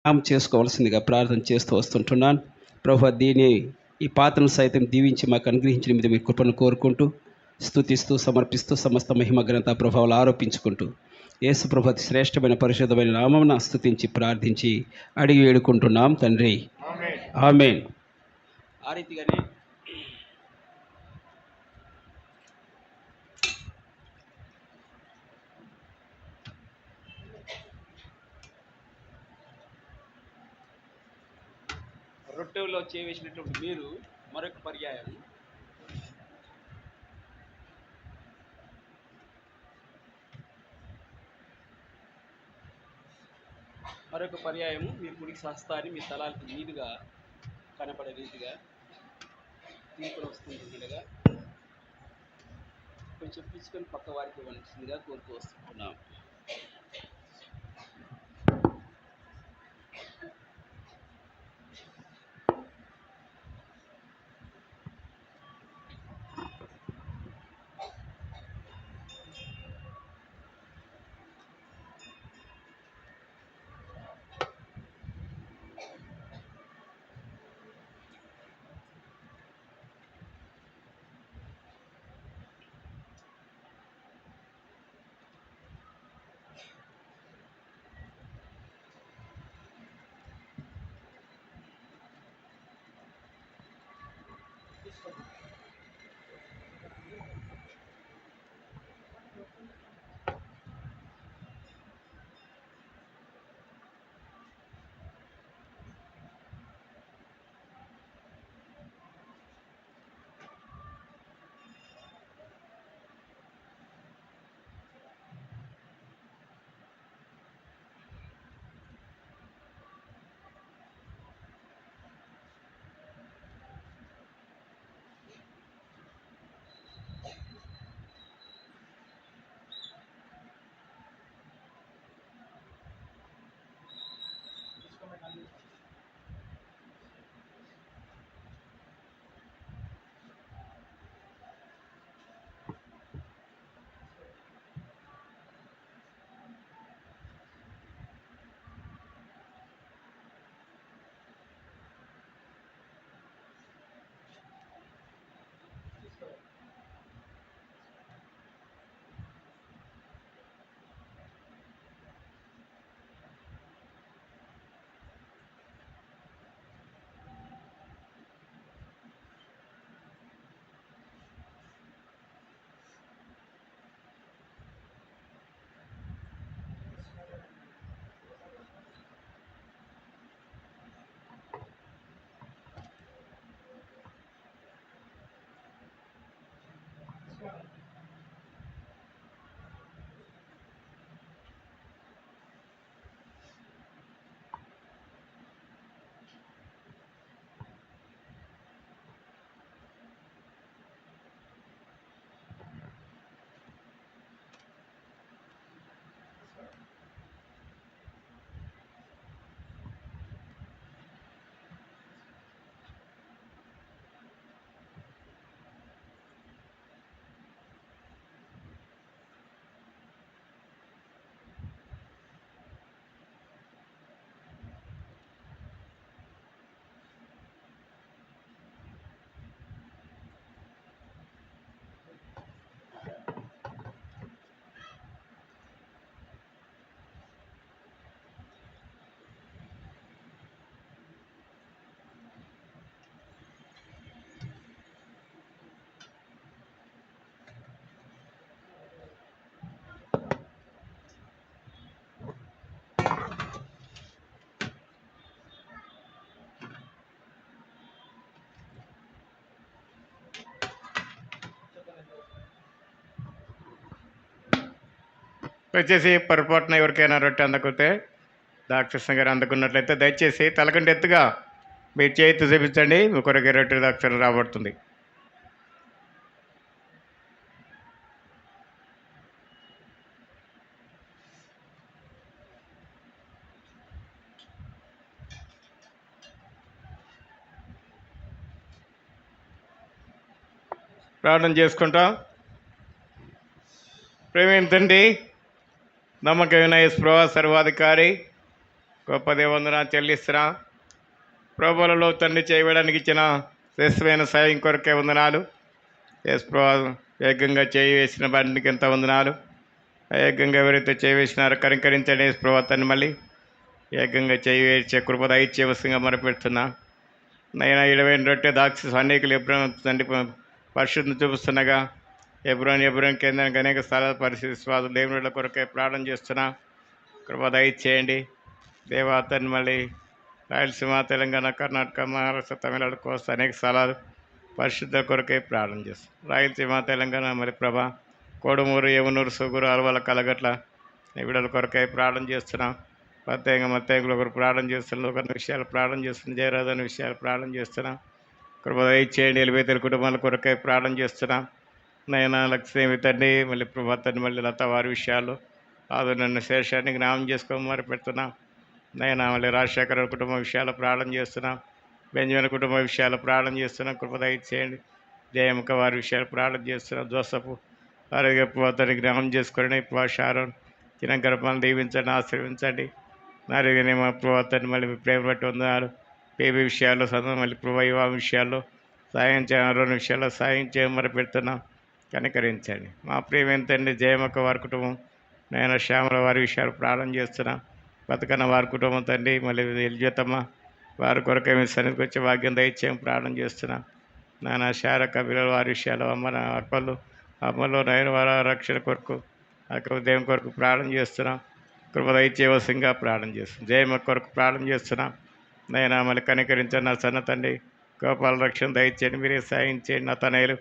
చేసుకోవాల్సిందిగా ప్రార్థన చేస్తూ వస్తుంటున్నాను. ప్రభువా, ఈ పాత్రను సైతం దీవించి మాకు అనుగ్రహించిన మీద మీ కృపను కోరుకుంటూ, స్తుతిస్తూ, సమర్పిస్తూ, సమస్త మహిమ ఘనత ప్రభావాలు ఆరోపించుకుంటూ, యేసు ప్రభు శ్రేష్టమైన పరిశుద్ధమైన నామమున స్తుతించి ప్రార్థించి అడిగి వేడుకుంటున్నాం తండ్రి, ఆమేన్. ఆ రీతిగానే రొట్టెలో చేయవేసినటువంటి మీరు మరొక పర్యాయము మీ కుడికి హస్తాన్ని మీ తలాలకు నీటుగా కనపడే రీతిగా తీసుకుని వస్తుండగా కొంచెం తీసుకొని పక్క వారికి ఇవ్వాల్సిందిగా కోరుతూ వస్తున్నాం. వచ్చేసి పొరపాటున ఎవరికైనా రొట్టె అందకపోతే దాక్షిణ గారు అందుకున్నట్లయితే దయచేసి తలకంటే ఎత్తుగా మీరు చేతి చూపించండి, మీ కొరకే రొట్టె దాక్షణ రాబడుతుంది. ప్రార్థన చేసుకుంటాం. ప్రేమ తండ్రి, నమ్మకమైన యేసు ప్రభువా, సర్వాధికారి, గొప్ప దేవందన చెల్లిస్తున్నా. ప్రభువులలో తండ్రి చేయడానికి ఇచ్చిన శ్రేష్టమైన సాయం కొరకే వందనాలు. యేసు ప్రభు వేగంగా చేయి వేసిన బండికి ఎంత వందనాలు. వేగంగా ఎవరైతే చేయి వేసినారో కనికరించండి యేసు ప్రభు. తండ్రి మళ్ళీ వేగంగా చేయి వేసే కృప దయచే వస్తుంగా మొరపెడుతున్నా. నైనా 20 రొట్టె దాక్ష అనేకులు ఎబ్రోన్ తండ్రి పరిశుద్ధిని చూపిస్తుండగా ఎబ్రోన్ కేంద్రానికి అనేక స్థలాల పరిస్థితి స్వాద దేవుళ్ళ కొరకే ప్రార్థన చేస్తున్నా. కృప దయచేయండి దేవా. తండ్రి మళ్ళీ రాయలసీమ, తెలంగాణ, కర్ణాటక, మహారాష్ట్ర, తమిళనాడు, కోస్తా అనేక స్థలాలు పరిశుద్ధ కొరకే ప్రార్థన చేస్తాం. రాయలసీమ, తెలంగాణ మరి ప్రభా కోడుమూరు, యమునూరు, సుగూరు, అలవల, కలగట్ల విడుదల కొరకై ప్రార్థన చేస్తున్నాం. మత్తేగుల కొరకు ప్రార్థన చేస్తున్నాం. ఒక విషయాలు ప్రార్థన చేస్తున్నాం. జయరాజన విషయాలు ప్రార్థన చేస్తున్నాం. కృప దయచేయండి. ఎలివేతల కుటుంబాల కొరకై ప్రార్థన చేస్తున్నాం. నైనా లక్ష్మీ తండ్రి మళ్ళీ ప్రభా తండ్రి మళ్ళీ లత వారి విషయాలు నన్ను శేషాన్ని జ్ఞాపం చేసుకోమని మరి పెడుతున్నాం. నైనా మళ్ళీ రాజశేఖర కుటుంబ విషయాలు ప్రార్థన చేస్తున్నాం. బెంజమిన్ కుటుంబ విషయాలు ప్రార్థన చేస్తున్నాం. కృప దయచేయండి. జయముఖ వారి విషయాలు ప్రార్థన చేస్తున్నాం. జోసఫ్ ఆరోగ్య అతన్ని జ్ఞాపం చేసుకొని షారోన్ చిన్న గర్భాలను దీవించండి, ఆశీర్వించండి. నాలుగు మా ప్రభాతాన్ని మళ్ళీ మీ ప్రేమ బట్టి ఉన్నారు. బేబీ విషయాల్లో చదువు మళ్ళీ ప్రభా వివాహం విషయాల్లో సాయం చేయాలని విషయాల్లో సాయం చేయమని పెడుతున్నాం. కనికరించండి. మా ప్రేమ ఎంతండి. జయమక్క వారి కుటుంబం నేను శ్యామల వారి విషయాలు ప్రార్థన చేస్తున్నాం. బతుకన్న వారి కుటుంబం తండ్రి మళ్ళీ ఎలిజతమ్మ వారి కొరకే మీ సన్నిధికి వచ్చే భాగ్యం దయచేయం ప్రార్థన చేస్తున్నాం. నాన్న శారక పిల్లల వారి విషయాలు అమ్మలో నైన్ వార రక్షణ కొరకు అక్కడ దేవుని కొరకు ప్రార్థన చేస్తున్నాం. కృప దయచేవసంగా ప్రార్థన చేస్తున్నాం. జయమ కొరకు ప్రార్థన చేస్తున్నాం. నైనా మళ్ళీ కనికరించండి. నా సన్న తండ్రి గోపాల రక్షణ దయచేయండి. మీరే సాయం చేయండి. నా తనయులు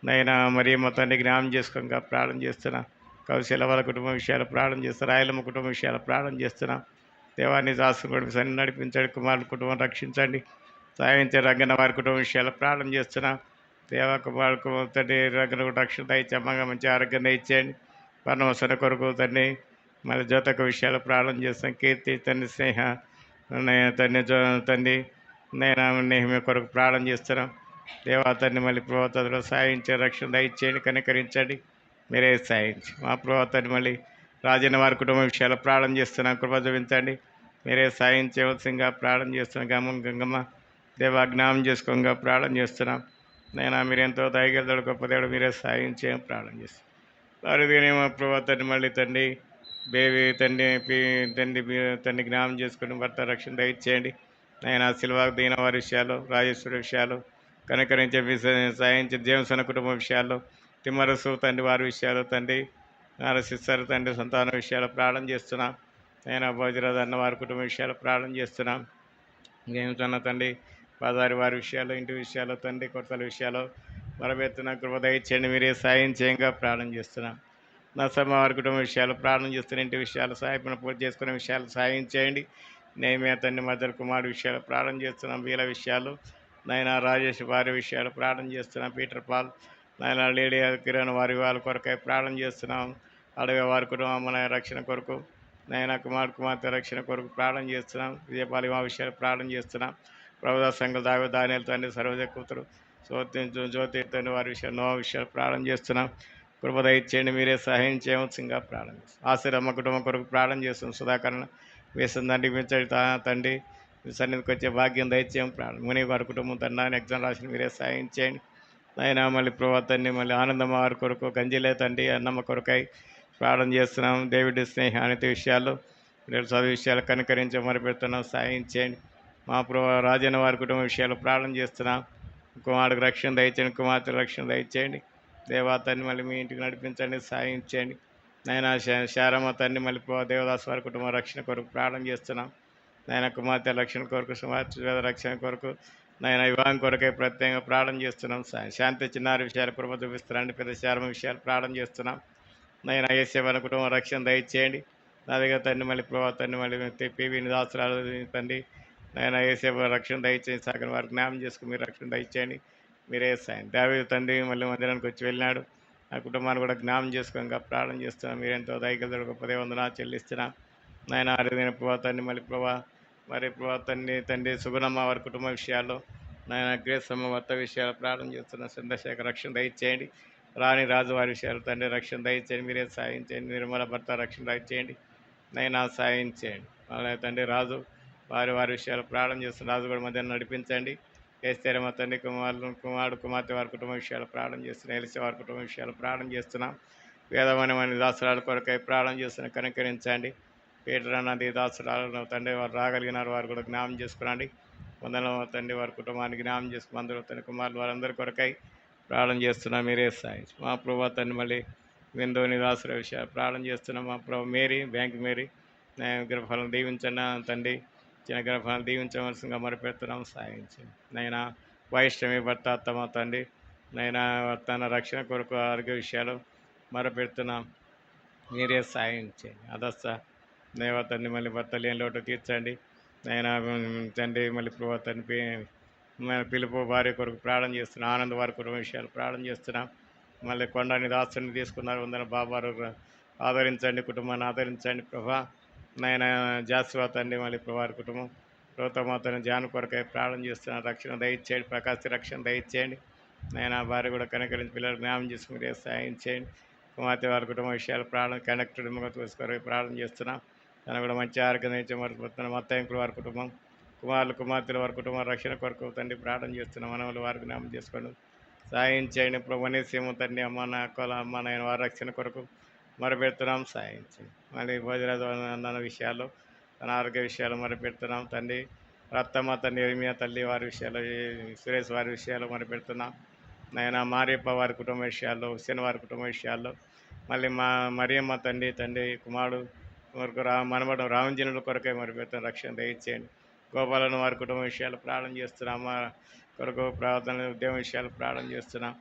నైనా మరి మా తండ్రి జ్ఞాపం చేసుకోగా ప్రార్థన చేస్తున్నాం. కౌశల వాళ్ళ కుటుంబ విషయాలు ప్రార్థన చేస్తున్నాం. రాయలమ్మ కుటుంబ విషయాలు ప్రార్థన చేస్తున్నాం. దేవాన్ని దాసుకుని సన్ని నడిపించండి. కుమారుల కుటుంబం రక్షించండి. సాయించే రంగన వారి కుటుంబ విషయాలు ప్రార్థన చేస్తున్నాం. దేవా కుమారులకు తండ్రి రంగన రక్షణ దయచమ్మగా మంచి ఆరోగ్యం దయచేయండి. పరమవసన కొరకు తండ్రి మళ్ళీ జ్యోతక విషయాలు ప్రార్థన చేస్తాం. కీర్తి తండ్రి స్నేహ తండ్రి నేను కొరకు ప్రార్థన చేస్తున్నాం. దేవా తండ్రి మళ్ళీ ప్రభుత్వంలో సాయించే రక్షణ దయచేయండి. కనికరించండి. మీరే సాయించి మా ప్రభుత్వాన్ని మళ్ళీ రాజన్న వారి కుటుంబ విషయాలు ప్రార్థన చేస్తున్నాం. కృప చూపించండి. మీరే సాయం చేయవలసిందిగా ప్రార్థన చేస్తున్నాం. గంగమ్మ దేవా జ్ఞాపం చేసుకోగా ప్రార్థన చేస్తున్నాం. నైనా మీరెంతో దయగలడు గొప్ప దేవుడు. మీరే సాయం చేయని ప్రార్థన చేస్తాం. వారిదిగానే మా ప్రభుత్వాన్ని మళ్ళీ తండ్రి బేబీ తండ్రి జ్ఞాపం చేసుకుని భర్త రక్షణ దయచేయండి. నైనా సిల్వాకు దిగిన వారి విషయాలు, రాజేశ్వరి విషయాలు కనికరించే సాయించే దేవసన కుటుంబ విషయాల్లో తిమ్మరసు తండ్రి వారి విషయాలు తండ్రి సిస్టర్ తండ్రి సంతాన విషయాలు ప్రార్థన చేస్తున్నాం. నేను భోజరాజు అన్న వారి కుటుంబ విషయాలు ప్రార్థన చేస్తున్నాం. ఇంకేమిటన్న తండ్రి బజారి వారి విషయాలు, ఇంటి విషయాలు తండ్రి కొత్తల విషయాలు మరబెత్తున కృప దయచేయండి. మీరే సాయం చేయంగా ప్రార్థన చేస్తున్నాం. నర్సమ్మ వారి కుటుంబ విషయాలు ప్రార్థన చేస్తున్న ఇంటి విషయాలు సాయపన పూజ చేసుకునే విషయాలు సాయం చేయండి. నేమే తండ్రి మధ్య కుమారుడు విషయాలు ప్రార్థన చేస్తున్నాం. వీళ్ళ విషయాలు నైనా రాజేష్ వారి విషయాలు ప్రార్థన చేస్తున్నాం. పీటర్ పాల్ నైనా లేడీ కిరణ్ వారి వాళ్ళ కొరకై ప్రార్థన చేస్తున్నాం. అడవి వారి కుటుంబం రక్షణ కొరకు నైనా కుమార్తె రక్షణ కొరకు ప్రార్థన చేస్తున్నాం. విజయపాలి మా విషయాలు ప్రార్థన చేస్తున్నాం. ప్రభుదాస్ సంఘ దానియాల తండ్రి సర్వజ కూతురు జ్యోతి తండ్రి వారి విషయాలు నో విషయాలు ప్రార్థన చేస్తున్నాం. కృప దయచేయండి. మీరే సహాయం చేయవలసిందిగా ప్రార్థన చేస్తాం. ఆశీరమ్మ కుటుంబం కొరకు ప్రార్థన చేస్తున్నాం. సుధాకరణ వేసిందండి మించడి తండ్రి సన్నిధికి వచ్చే భాగ్యం దయచేయం ప్రార్థన. ముని వారి కుటుంబం తండ్రి ఎగ్జామ్ రాసిన మీరే సహాయం చేయండి. అయినా మళ్ళీ ప్రభాతాన్ని మళ్ళీ ఆనందమ్మ వారి కొరకు గంజిలే తండ్రి అన్నమ్మ కొరకై ప్రార్థన చేస్తున్నాం. దేవుడి స్నేహ అనిత విషయాలు చదువు విషయాలు కనికరించి మరి పెడుతున్నాం. సాయం చేయండి. మా రాజన్న వారి కుటుంబ విషయాలు ప్రార్థన చేస్తున్నాం. కుమారుడికి రక్షణ దయచేయండి. కుమార్తె రక్షణ దయచేయండి. దేవాతాన్ని మళ్ళీ మీ ఇంటికి నడిపించండి. సాయం చేయండి. నైనా శారమ్మ తండ్రి మళ్ళీ దేవదాస్ వారి కుటుంబ రక్షణ కొరకు ప్రార్థన చేస్తున్నాం. నైనా కుమార్తె రక్షణ కొరకు సుమార్తె రక్షణ కొరకు నైనా వివాహం కొరకై ప్రత్యేకంగా ప్రార్థన చేస్తున్నాం. శాంతి చిన్నారి విషయాలు కృప చూపిస్తున్నాండి. పెద్ద శారమ విషయాలు ప్రార్థన చేస్తున్నాం. నైనా ఏసేవన కుటుంబం రక్షణ దయచేయండి. నా దగ్గర తండ్రి మళ్ళీ ప్రభాతాన్ని మళ్ళీ పివిని దాసరాలు తండ్రి నైనా ఏసేవ రక్షణ దయచేయండి. సాగర్ వారికి జ్ఞాపం చేసుకుని మీరు రక్షణ దయచేయండి. మీరే సాయం దావీదు తండ్రి మళ్ళీ మందిరానికి వచ్చి వెళ్ళినాడు. ఆ కుటుంబాన్ని కూడా జ్ఞాపం చేసుకోగా ప్రార్థన చేస్తున్నాం. మీరెంతో దయగలడు గొప్ప వందనా చెల్లిస్తున్నాం. నాయన అరుదైన ప్రభాతాన్ని మళ్ళీ మరి ప్రభాతాన్ని తండ్రి సుగుణమ్మ వారి కుటుంబ విషయాల్లో నాయన గ్రేసమ్మ భర్త విషయాలు ప్రార్థన చేస్తున్న చంద్రశేఖర్ రక్షణ దయచేయండి. రాణి రాజు వారి విషయాలు తండ్రి రక్షణ దయచేయండి. మీరే సాయం చేయండి. నిర్మల భర్త రక్షణ దయచేయండి. నైనా సాయం చేయండి. అలాగే తండ్రి రాజు వారి వారి విషయాలు ప్రార్థన చేస్తున్న రాజు కూడా మధ్యాహ్నం నడిపించండి. ఏస్తేర మా తండ్రి కుమారుడు కుమార్తె వారి కుటుంబ విషయాలు ప్రార్థన చేస్తున్నాం. ఎలిసి వారి కుటుంబ విషయాలు ప్రార్థన చేస్తున్నాం. వేదమని దాసరాల కొరకై ప్రార్థన చేస్తున్న కనుకరించండి. పీటర్ అన్నది దాసరాలు తండ్రి వారు రాగలిగినారు, వారు కూడా జ్ఞాపం చేసుకురండి. వందల తండ్రి వారి కుటుంబానికి జ్ఞాపం చేసుకుని అందరూ తండ్రి కుమారులు వారందరి కొరకై ప్రార్థన చేస్తున్నాం. మీరే సాయం మా ప్రభు తండ్రి మళ్ళీ విందోని దాసుల విషయాలు ప్రార్థన చేస్తున్నాం. మా ప్రభు మేరీ బ్యాంక్ మేరీ గృహఫలం దీవించండి తండ్రి. చిన్న గృహఫలం దీవించవలసిందిగా మరిపెడుతున్నాం. సాయించండి నైనా. వైష్ణవి భర్త అత్తమ్మ తండ్రి నైనా తన రక్షణ కొరకు ఆరోగ్య విషయాలు మరపెడుతున్నాం. మీరే సాయం చేయండి. అదస్త దేవ తండ్రి మళ్ళీ భర్త లేని లోటు తీర్చండి. నైనా తండ్రి మళ్ళీ ప్రభు తండ్రి పిలుపు భార్య కొరకు ప్రార్థన చేస్తున్నాం. ఆనంద్ వారి కుటుంబ విషయాలు ప్రార్థన చేస్తున్నాం. మళ్ళీ కొండని దాసుని తీసుకున్నారు. వందన బాబారు ఆదరించండి, కుటుంబాన్ని ఆదరించండి ప్రభా. నైనా జాస్వా తండ్రి మళ్ళీ వారి కుటుంబం ప్రభుత్వమాతను జాన్ కొరకై ప్రార్థన చేస్తున్నాను. రక్షణ దయచేయండి, ప్రకాశ రక్షణ దయచేయండి. నేను భార్య కూడా కనుకరించి పిల్లలు జ్ఞాపం చేసుకుని సాయం చేయండి. కుమార్తె వారి కుటుంబ విషయాలు ప్రార్థన కనెక్టెడ్ కొరకు ప్రార్థన చేస్తున్నాం. తను కూడా మంచి ఆరోగ్యం నుంచి మరపుతున్నాం. మొత్తం వారి కుటుంబం కుమారులు కుమార్తెలు వారి కుటుంబం రక్షణ కొరకు తండ్రి ప్రార్థన చేస్తున్నాం. మనవలు వారికి జ్ఞాపం చేసుకోండి, సాయం చేయండి. ప్రభునేసేమో తండ్రి అమ్మ నా అక్కల అమ్మ నేను వారి రక్షణ కొరకు మరపెడుతున్నాం. సాయం చేయండి. మళ్ళీ భోజరాజు అన్న విషయాలు తన ఆరోగ్య విషయాలు మరపెడుతున్నాం తండ్రి. రత్తమ్మ తండ్రి ఎరిమియా తల్లి వారి విషయాలు, సురేష్ వారి విషయాలు మరపెడుతున్నాం. నైనా మారియప్ప వారి కుటుంబ విషయాల్లో, హుసేన్ వారి కుటుంబ విషయాల్లో, మళ్ళీ మరియమ్మ తండ్రి కుమారుడు కొరకు మనబడు రామంజనుల కొరకే మరిపెడుతున్నాం. రక్షణ దయచేయండి. గోపాలను వారి కుటుంబ విషయాలు ప్రార్థన చేస్తున్నాం. మా కొరకు ప్రార్థన ఉద్యమ విషయాలు ప్రార్థన చేస్తున్నాం.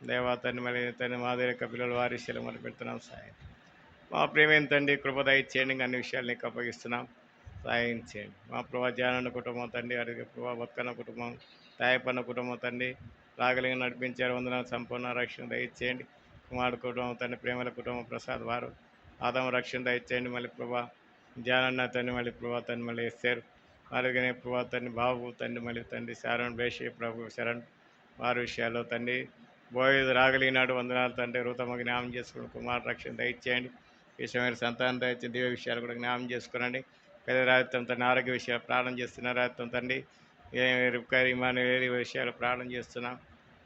దేవతని మళ్ళీ తండ్రి మాదిరి పిల్లలు వారి విషయాలు మొదలు పెడుతున్నాం. సాయం మా ప్రేమ తండ్రి కృప దయచేయండి. అన్ని విషయాలు నీకు అప్పగిస్తున్నాం. సాయం చేయండి. మా ప్రభా జానన్న కుటుంబం తండ్రి, వారికి ప్రభా బతుకన్న కుటుంబం, తాయపన్న కుటుంబం తండ్రి రాగలిగి నడిపించారు. వందన సంపూర్ణ రక్షణ దయచేయండి. కుమారుడు కుటుంబం తండ్రి, ప్రేమల కుటుంబం ప్రసాద్ వారు ఆదమ రక్షణ దయచేయండి. మళ్ళీ ప్రభా జానన్న తండ్రి మళ్ళీ ప్రభా తండ్రి మళ్ళీ ఇస్తారు. అలాగనే ప్రభా తండ్రి బాబు తండ్రి మళ్ళీ తండ్రి శరణ్ బేషి ప్రభు శరణ్ వారి విషయాల్లో తండ్రి బోయేది రాగలిగినాడు. వందనాలు తండ్రి. రూతమ్మ జ్ఞాపం చేసుకుని కుమార్ రక్షణ దయచేయండి. విషయమైన సంతానం దయచేయండి. దివ్య విషయాలు కూడా జ్ఞాపం చేసుకునండి. పెద్ద రాజత్వం తండ్రి ఆరోగ్య విషయాలు ప్రార్థన చేస్తున్న రాజత్వం తండ్రి రిప్కారి ఇమానుయేలి విషయాలు ప్రార్థన చేస్తున్నాం.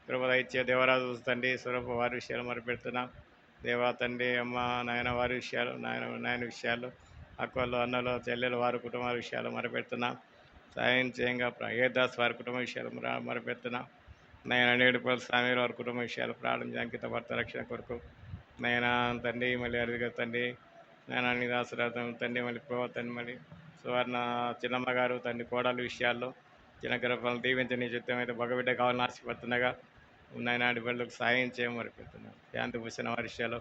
కృప దయచే దేవరాజు తండ్రి స్వరూప వారి విషయాలు మరిపెడుతున్నాం. దేవా తండ్రి అమ్మ నాయన వారి విషయాలు, నాయన విషయాలు, అక్కలు అన్నలు చెల్లెలు వారి కుటుంబ విషయాలు మరపెడుతున్నాం. సాయం చేయంగా ఏదాస్ వారి కుటుంబ విషయాలు మరపెడుతున్నాం. నేను నేడుపల్లి స్వామి వారి కుటుంబ విషయాలు ప్రార్థన అంకిత భర్త రక్షణ కొరకు నైనా తండ్రి మళ్ళీ అడిగా తండ్రి నేను అన్ని దాసరాతం తండ్రి మళ్ళీ ప్రభావ తండ్రి మళ్ళీ సువర్ణ చిన్నమ్మ గారు తండ్రి కోడలు విషయాల్లో చిన్న గర్భాలను దీవించని చిత్తం అయితే భగబిడ్డ కావాలని ఆశపడుతుండగా నాయనాటి బిడ్డలకు సాయం చేయడం మరపెడుతున్నాం. శాంతి భూషణ వారి విషయాలు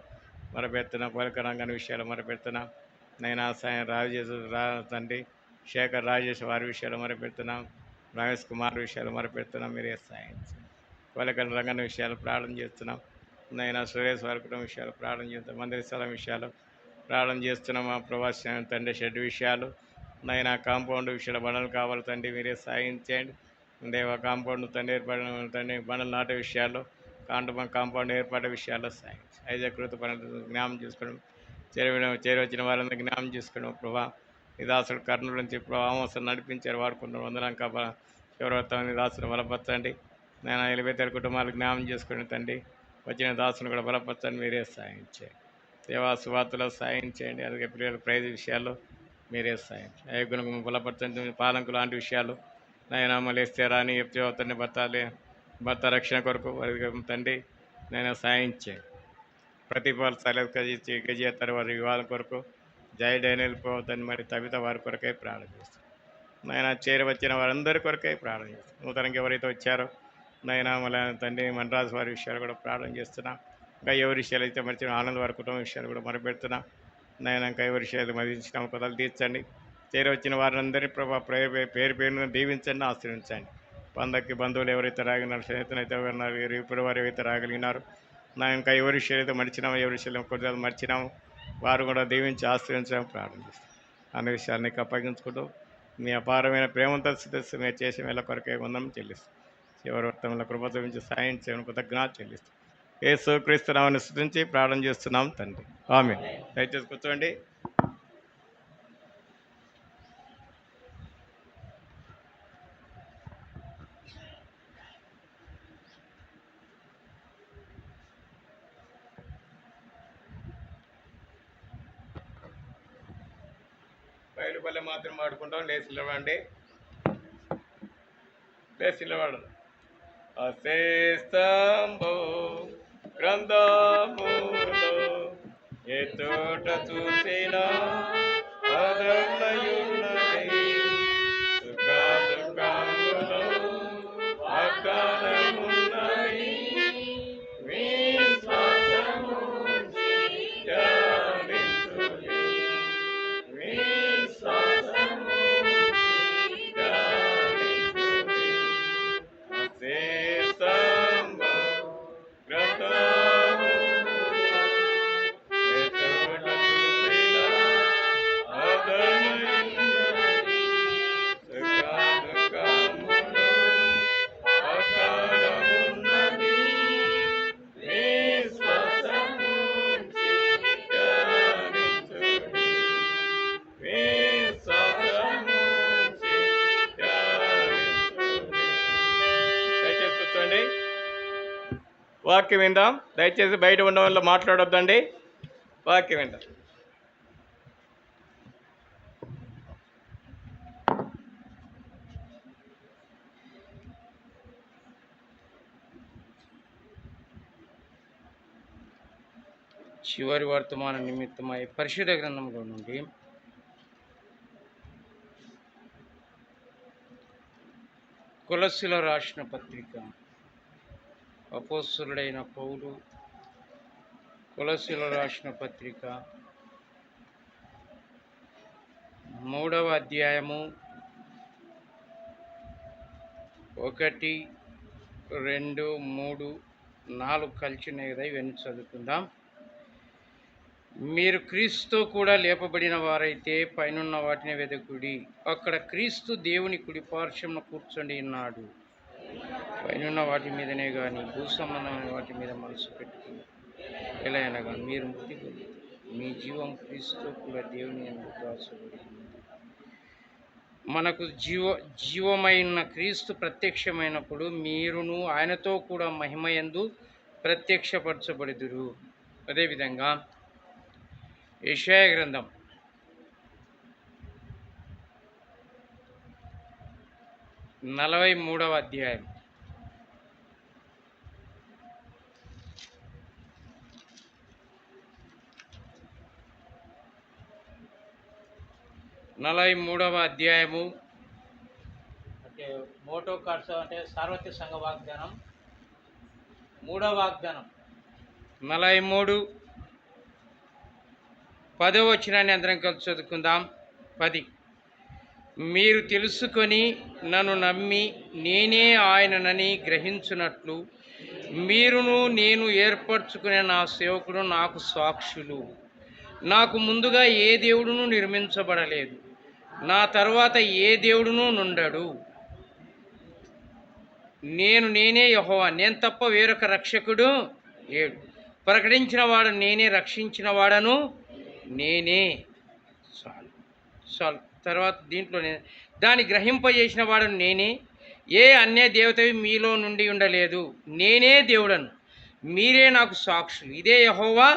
మరపెడుతున్నాం. పోలిక రంగని విషయాలు మరపెడుతున్నాం. నైనా సాయం తండ్రి శేఖర్ రాజేష్ వారి విషయాలు మరపెడుతున్నాం. రమేష్ కుమార్ విషయాలు మరపెడుతున్నాం. మీరే సాయం పోలిక రంగన విషయాలు ప్రార్థన చేస్తున్నాం. నైనా సురేష్ వారి కుటుంబ విషయాలు ప్రార్థన చేస్తాం. మందిర స్థలం విషయాలు ప్రార్థన చేస్తున్నాం. మా ప్రవాస తండ్రి షెడ్ విషయాలు నైనా కాంపౌండ్ విషయాలు బండలు కావాలి తండ్రి మీరే సాయం చేయండి. దేవ కాంపౌండ్ తండ్రి ఏర్పడిన తండ్రి బండలు నాటే విషయాల్లో కాంపౌండ్ ఏర్పడే విషయాల్లో సాయం ఐజకృత పనులు జ్ఞాపం చేసుకోవడం, చేరవచ్చిన వారందరూ జ్ఞాపం చేసుకోవడం. ప్రభా ఈ దాసుడు కర్నూలు నుంచి ఆమోసం నడిపించారు వాడుకుంటున్నారు. వందలంక శివరత్వం దాసును బలపరచండి. నేను ఎలివేతర కుటుంబాలకు జ్ఞాపం చేసుకోండి తండ్రి. వచ్చిన దాసును కూడా బలపరచండి. మీరే సాయం చేయండి. దేవా సువార్తలో సాయం చేయండి. అలాగే పిల్లల ప్రైజ్ విషయాల్లో మీరే సాయం అయోగుణకు బలపరచండి. పాలంకు లాంటి విషయాలు నైనా మళ్ళీ రాని చెప్తే భర్త రక్షణ కొరకు తండ్రి నేను సాయం చేయండి. ప్రతిఫల గజేతారు వారి వివాహం కొరకు జయ డైనల్ పోవద్దని మరి తవిత వారి కొరకై ప్రార్థన చేస్తాను. నైనా చేరవచ్చిన వారందరి కొరకై ప్రార్థన చేస్తాను. నూతనంగా ఎవరైతే వచ్చారో నైనా మళ్ళీ తండ్రి మనరాజు వారి విషయాలు కూడా ప్రార్థన చేస్తున్నాం. ఇంకా ఎవరి విషయాలు అయితే మరిచిన ఆనంద్ వారి కుటుంబ విషయాలు కూడా మరపెడుతున్నాం. నైనా ఇంకా ఎవరి విషయాలు మరించిన కొదలు తీర్చండి. చేరవచ్చిన వారందరినీ ప్రభావ పేరు పేరును దీవించండి, ఆశ్రయించండి. పందకి బంధువులు ఎవరైతే రాగినారు, స్నేహితులు అయితే ఉన్నారు, ఇప్పుడు వారు ఎవరైతే రాగలిగినారు నా ఇంకా ఎవరి విషయాలు అయితే మర్చినాము, ఎవరి విషయాలు కొద్దిగా మర్చినాము వారు కూడా దీవించి ఆశ్రయించడం ప్రారంభిస్తాం. అన్ని విషయాన్ని అప్పగించుకుంటూ మీ అపారమైన ప్రేమంతో సిద్ధి మీరు చేసే వేళ కొరకే ఉందని చెల్లిస్తాం. చివరి వర్తంలో కృప చూపించి సాయం చేయడం కృతజ్ఞత చెల్లిస్తాం. యేసు క్రీస్తు నామమున స్తుతించి ప్రార్థన చేస్తున్నాం తండ్రి. ఆమేన్. దయచేసి కూర్చోండి. పల్లె మాత్రం పాడుకుంటాం. లేచి నిలబడండి, లేచి నిలబడండి. అశేషంబు గ్రంథములో ఏ చోట చూసినా అదన్నయున్నది, సుఖ దుఃఖములో వాగ్దానమున్నది. విశ్వాసముంచి ధ్యానించుడి, విశ్వాసముంచి ధ్యానించుడి. అశేషంబు గ్రంథములో ఏ చోట చూసినా అదన్నయున్నది, సుఖ దుఃఖములో వాగ్దానమున్నది. విశ్వాసముంచి ధ్యానించుడి, విశ్వాసముంచి ధ్యానించుడి. దయచేసి కూర్చోండి, వాక్యం విందాం. దయచేసి బయట ఉన్న వాళ్ళు మాట్లాడొద్దండి, వాక్యం విందాం. చివరి వర్తమాన నిమిత్తమై పరిశుద్ధ గ్రంథంలో నుండి కొలస్సీలో రాసిన పత్రిక, అపోస్తలుడైన పౌలు కొలస్సీలో రాసిన పత్రిక 3వ అధ్యాయము 1, 2, 3, 4 కలిసినాయి కదా, ఇవన్నీ చదువుకుందాం. మీరు క్రీస్తుతో కూడా లేపబడిన వారైతే పైనున్న వాటిని వెదకుడి, అక్కడ క్రీస్తు దేవుని కుడి పార్శ్వమున కూర్చొని ఉన్నాడు. పైనున్న వాటి మీదనే కానీ భూ సంబంధమైన వాటి మీద మనసు పెట్టుకుని ఎలా అనగా మీరు మృతి పొంది మీ జీవం క్రీస్తుతో కూడా దేవుని యందు దాచబడి ఉన్నది. మనకు జీవమైన క్రీస్తు ప్రత్యక్షమైనప్పుడు మీరును ఆయనతో కూడా మహిమయందు ప్రత్యక్షపరచబడుదురు. అదేవిధంగా యెషయా గ్రంథం 43వ అధ్యాయం 43వ అధ్యాయము అంటే మోటో కార్డ్స్ అంటే సార్వత్రిక సంఘ వాగ్దానం 3వ వాగ్దానం 43 10వ వచనాన్ని అందరం కలిసి చదువుకుందాం. 10 మీరు తెలుసుకొని నన్ను నమ్మి నేనే ఆయననని గ్రహించున్నట్లు మీరును నేను ఏర్పరచుకునే నా సేవకుడు నాకు సాక్షులు. నాకు ముందుగా ఏ దేవుడును నిర్మించబడలేదు, నా తర్వాత ఏ దేవుడును నుండడు. నేనే యెహోవా, నేను తప్ప వేరొక రక్షకుడు లేడు. ప్రకటించిన వాడు నేనే, రక్షించిన వాడను నేనే. చాలు. తర్వాత దీంట్లో దాన్ని గ్రహింపజేసిన వాడు నేనే. ఏ అన్య దేవతవి మీలో నుండి ఉండలేదు. నేనే దేవుడను, మీరే నాకు సాక్షులు. ఇదే యెహోవా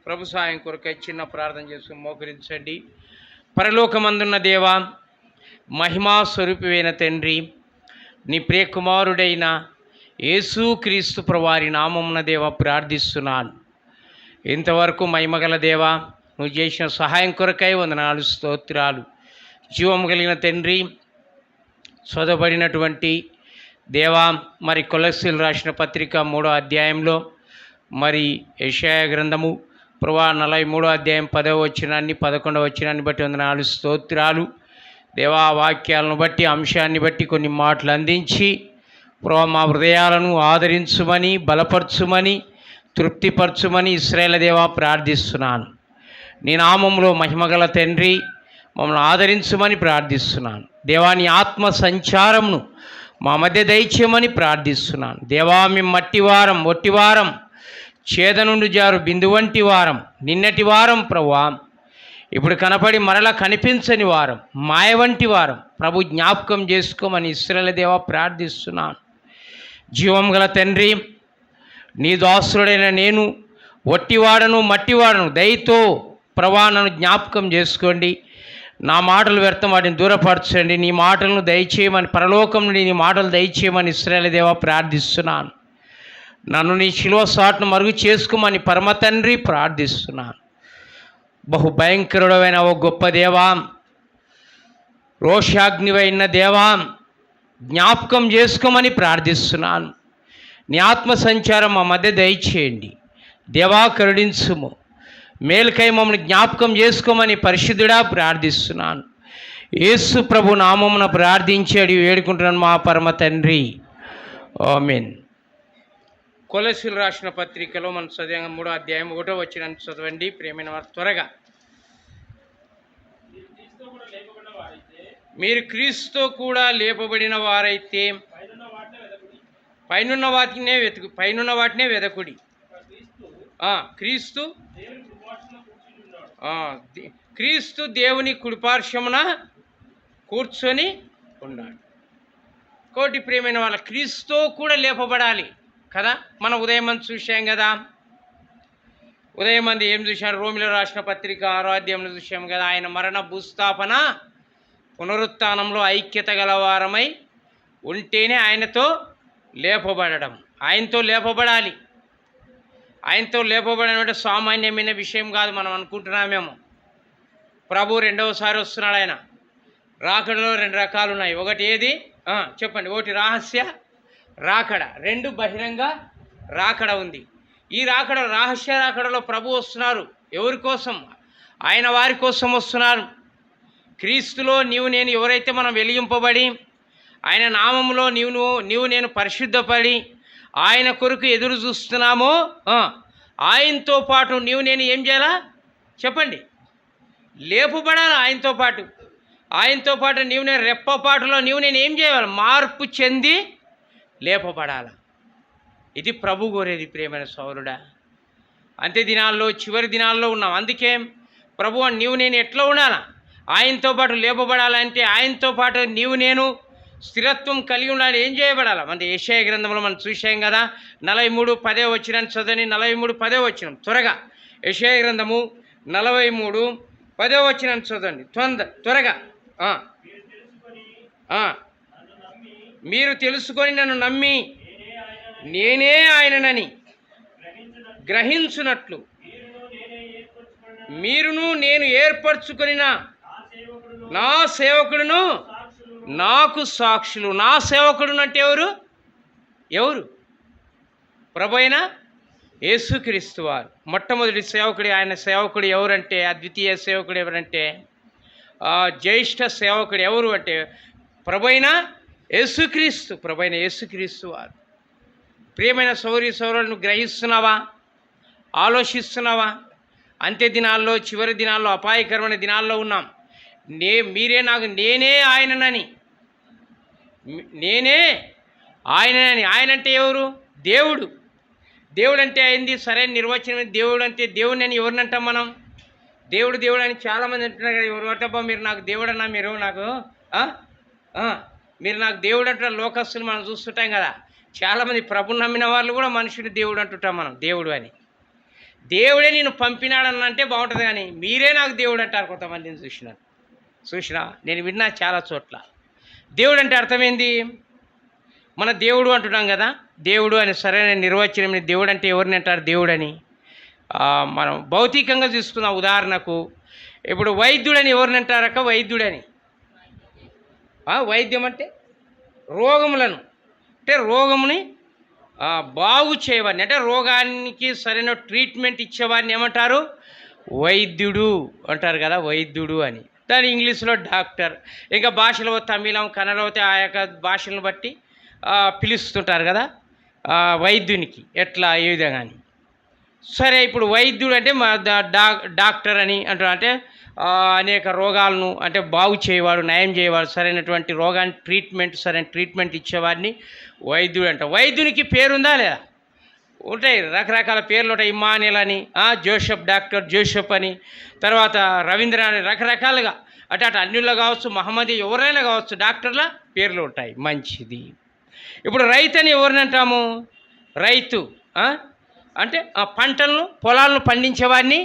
ప్రభు సాయం కొరకై చిన్న ప్రార్థన చేసుకుని మోకరించండి. పరలోకమందున్న దేవా, మహిమా స్వరూపమైన తండ్రి, నీ ప్రియకుమారుడైన యేసుక్రీస్తు ప్రభువారి నామమున దేవా ప్రార్థిస్తున్నాను. ఇంతవరకు మహిమగల దేవా, నువ్వు చేసిన సహాయం కొరకై వందనాలు, స్తోత్రాలు. జీవము కలిగిన తండ్రి, చదవబడినటువంటి దేవా, మరి కొలస్సీలు రాసిన పత్రిక 3వ అధ్యాయంలో మరి యెషయా గ్రంథము ప్రభువా 43వ అధ్యాయం 10వ వచనాన్ని 11వ వచనాన్ని బట్టి వందనాలు, స్తోత్రాలు. దేవా, వాక్యాలను బట్టి అంశాన్ని బట్టి కొన్ని మాటలు అందించి ప్రభువా మా హృదయాలను ఆదరించుమని, బలపరచుమని, తృప్తిపరచుమని ఇశ్రాయేలు దేవా ప్రార్థిస్తున్నాను. నీ నామములో మహిమగల తండ్రి, మమ్మల్ని ఆదరించుమని ప్రార్థిస్తున్నాను. దేవాని ఆత్మ సంచారమును మా మధ్య దయచేయమని ప్రార్థిస్తున్నాను. దేవా, మేము మట్టివారం, ఒట్టివారం, చేద నుండి జారు బిందు వంటి వారం, నిన్నటి వారం ప్రభువా, ఇప్పుడు కనపడి మరలా కనిపించని వారం, మాయ వంటి వారం. ప్రభు జ్ఞాపకం చేసుకోమని ఇశ్రాయేలు దేవా ప్రార్థిస్తున్నాను. జీవం గల తండ్రి, నీ దాసుడైన నేను ఒట్టివాడను, మట్టివాడను, దయతో ప్రభా నన్ను జ్ఞాపకం చేసుకోండి, నా మాటలు వ్యర్థం, వాటిని దూరపరచండి, నీ మాటలను దయచేయమని, పరలోకం నుండి నీ మాటలు దయచేయమని ఇశ్రాయేలు దేవా ప్రార్థిస్తున్నాను. నన్ను నీ శిలువ సాటును మరుగు చేసుకోమని పరమ తండ్రి ప్రార్థిస్తున్నాను. బహు భయంకరుడమైన ఓ గొప్ప దేవా, రోషాగ్నివైన దేవా, జ్ఞాపకం చేసుకోమని ప్రార్థిస్తున్నాను. నీ ఆత్మ సంచారం మా మధ్య దయచేయండి దేవా, కరుణించుము, మేలుకై మమ్మల్ని జ్ఞాపకం చేసుకోమని పరిశుద్ధుడా ప్రార్థిస్తున్నాను. యేసు ప్రభు నామమున ప్రార్థించాడు వేడుకుంటున్నాను మా పరమ తండ్రి, ఆమేన్. కొలొస్సీలు రాసిన పత్రికలో మనం చదివాం 3వ అధ్యాయం 1వ వచనాన్ని చదవండి ప్రియమైన వారు త్వరగా. మీరు క్రీస్తుతో కూడా లేపబడిన వారైతే పైనున్న వాటినే వెదకుడి. క్రీస్తు దేవుని కుడిపార్శ్వమున కూర్చొని ఉన్నాడు. కోటి ప్రియమైన వాళ్ళ క్రీస్తుతో కూడా లేపబడాలి కదా. మనం ఉదయం చూసాం కదా, ఉదయం మంది ఏం చూశారు? రోమిలో రాసిన పత్రిక 6వ అధ్యాయంలో చూసాం కదా, ఆయన మరణ భూస్థాపన పునరుత్థానంలో ఐక్యత గలవారమై ఉంటేనే ఆయనతో లేపబడడం. ఆయనతో లేపబడాలి. ఆయనతో లేపబడడం అంటే సామాన్యమైన విషయం కాదు. మనం అనుకుంటున్నామేమో. ప్రభు రెండవసారి వస్తున్నాడు. ఆయన రాకడలో 2 రకాలు ఉన్నాయి. ఒకటి ఏది చెప్పండి? ఒకటి రహస్య రాకడ, 2 బహిరంగ రాకడ ఉంది. ఈ రాకడ, రహస్య రాకడలో ప్రభు వస్తున్నారు. ఎవరి కోసం? ఆయన వారి కోసం వస్తున్నారు. క్రీస్తులో నీవు నేను ఎవరైతే మనం వెలిగింపబడి, ఆయన నామములో నీవు నేను పరిశుద్ధపడి ఆయన కొరకు ఎదురు చూస్తున్నామో, ఆయనతో పాటు నీవు నేను ఏం చేయాలా చెప్పండి? లేపబడాలి. ఆయనతో పాటు నీవు నేను రెప్పపాటులో నీవు నేను ఏం చేయాలి? మార్పు చెంది లేపబడాలి. ఇది ప్రభు కోరేది ప్రియమైన సౌరుడా. అంత్య దినాల్లో, చివరి దినాల్లో ఉన్నాం. అందుకే ప్రభు నీవు నేను ఎట్లా ఉండాలా? ఆయనతో పాటు లేపబడాలంటే ఆయనతో పాటు నీవు నేను స్థిరత్వం కలిగి ఉండాలి. ఏం చేయబడాలి? మన యెషయా గ్రంథంలో మనం చూసాం కదా, 43:10 వచనాన్ని చదవని. 43:10 వచనం త్వరగా. యెషయా గ్రంథము 43:10 వచనాన్ని చదవండి త్వరగా. మీరు తెలుసుకొని నన్ను నమ్మి నేనే ఆయననని గ్రహించున్నట్లు మీరును నేను ఏర్పరచుకొనిన నా సేవకుడును నాకు సాక్షులు. నా సేవకుడు అంటే ఎవరు? ప్రభైన యేసుక్రీస్తు వారు మొట్టమొదటి సేవకుడు. ఆయన సేవకుడు ఎవరంటే, అద్వితీయ సేవకుడు ఎవరంటే, జ్యేష్ఠ సేవకుడు ఎవరు అంటే ప్రభైన యేసుక్రీస్తు వారు. ప్రియమైన సౌరులను గ్రహిస్తున్నావా? ఆలోచిస్తున్నావా? అంత్య దినాల్లో, చివరి దినాల్లో, అపాయకరమైన దినాల్లో ఉన్నాం. నేనే ఆయననని. ఆయన అంటే ఎవరు? దేవుడు అంటే అయింది సరైన నిర్వచనం. దేవుడు అంటే దేవుడిని అని ఎవరిని అంటాం మనం? దేవుడు అని చాలామంది అంటున్నారు కదా. ఎవరు అంటబ్బా మీరు నాకు దేవుడు అన్నా, మీరు నాకు దేవుడు అంటారు. లోకస్తులు మనం చూస్తుంటాం కదా. చాలామంది ప్రభుని నమ్మిన వాళ్ళు కూడా మనుషుని దేవుడు అంటుంటాం మనం. దేవుడు అని, దేవుడే నేను పంపినాడని అంటే బాగుంటుంది. కానీ మీరే నాకు దేవుడు అంటారు కొంతమందిని చూసినా నేను విన్నా చాలా చోట్ల. దేవుడు అంటే అర్థమైంది? మన దేవుడు అంటున్నాం కదా, దేవుడు అని సరైన నిర్వచనం. దేవుడు అంటే ఎవరిని అంటారు దేవుడని? మనం భౌతికంగా చూసుకున్నాం. ఉదాహరణకు ఇప్పుడు వైద్యుడని ఎవరిని అంటారక? వైద్యుడని. వైద్యం అంటే రోగముని బాగు చేయవాడిని, అంటే రోగానికి సరైన ట్రీట్మెంట్ ఇచ్చేవాడిని ఏమంటారు? వైద్యుడు అంటారు కదా, వైద్యుడు అని. దాని ఇంగ్లీష్లో డాక్టర్. ఇంకా భాషలో తమిళం, కన్నడ అయితే ఆ యొక్క భాషలను బట్టి పిలుస్తుంటారు కదా వైద్యునికి ఎట్లా ఏ విధంగా అని. సరే, ఇప్పుడు వైద్యుడు అంటే డాక్టర్ అని అంటారు. అంటే అనేక రోగాలను అంటే బాగు చేయవాడు, నయం చేయవాడు, సరైనటువంటి రోగాన్ని సరైన ట్రీట్మెంట్ ఇచ్చేవాడిని వైద్యుడు అంట. వైద్యునికి పేరుందా లేదా? ఉంటాయి, రకరకాల పేర్లు ఉంటాయి. ఇమ్మానియల్ అని, డాక్టర్ జోసెఫ్ అని, తర్వాత రవీంద్ర అని, రకరకాలుగా అంటే అన్యుల్లో కావచ్చు, మహమ్మదీ ఎవరైనా కావచ్చు, డాక్టర్ల పేర్లు ఉంటాయి. మంచిది. ఇప్పుడు రైతు అని ఎవరిని అంటాము? రైతు అంటే పొలాలను పండించేవాడిని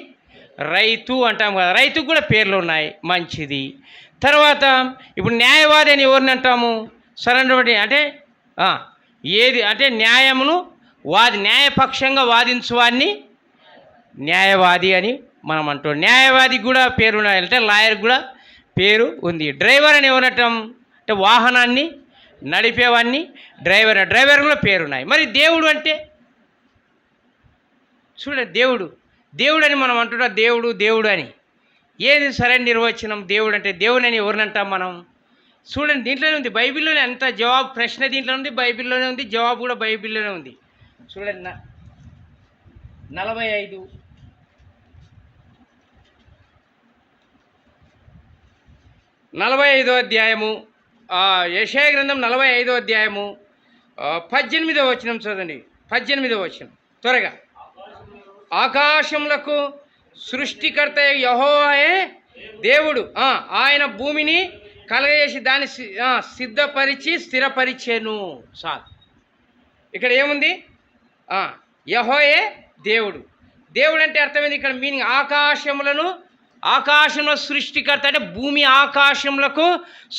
రైతు అంటాం కదా, రైతుకు కూడా పేర్లు ఉన్నాయి, మంచిది. తర్వాత ఇప్పుడు న్యాయవాది అని ఎవరిని అంటాము? సరైనటువంటి అంటే ఏది అంటే న్యాయమును న్యాయపక్షంగా వాదించువాన్ని న్యాయవాది అని మనం అంటాం. న్యాయవాదికి కూడా పేరు ఉన్నాయి, అంటే లాయర్ కూడా పేరు ఉంది. డ్రైవర్ అని ఎవరంటాం? అంటే వాహనాన్ని నడిపేవాన్ని డ్రైవర్ కూడా పేరున్నాయి. మరి దేవుడు అంటే చూడండి, దేవుడు అని మనం అంటున్నాం, దేవుడు అని. ఏది సరైన నిర్వచనం? దేవుడు అంటే దేవుడు అని ఎవరిని అంటాం మనం? చూడండి, దీంట్లోనే ఉంది, బైబిల్లోనే అంత జవాబు. ప్రశ్న దీంట్లో ఉంది, బైబిల్లోనే ఉంది, జవాబు కూడా బైబిల్లోనే ఉంది. చూడండి 45వ అధ్యాయము, యెషయా గ్రంథం 45వ అధ్యాయము 18వ వచనం చదవండి. 18వ వచనం త్వరగా. ఆకాశములకు సృష్టికర్త యెహోవాయే దేవుడు, ఆయన భూమిని కలగజేసి దాన్ని సిద్ధపరిచి స్థిరపరిచెను. చాలు. ఇక్కడ ఏముంది? యెహోవాయే దేవుడు. దేవుడు అంటే అర్థమైంది ఇక్కడ మీనింగ్. ఆకాశంలో సృష్టికర్త అంటే భూమి ఆకాశములకు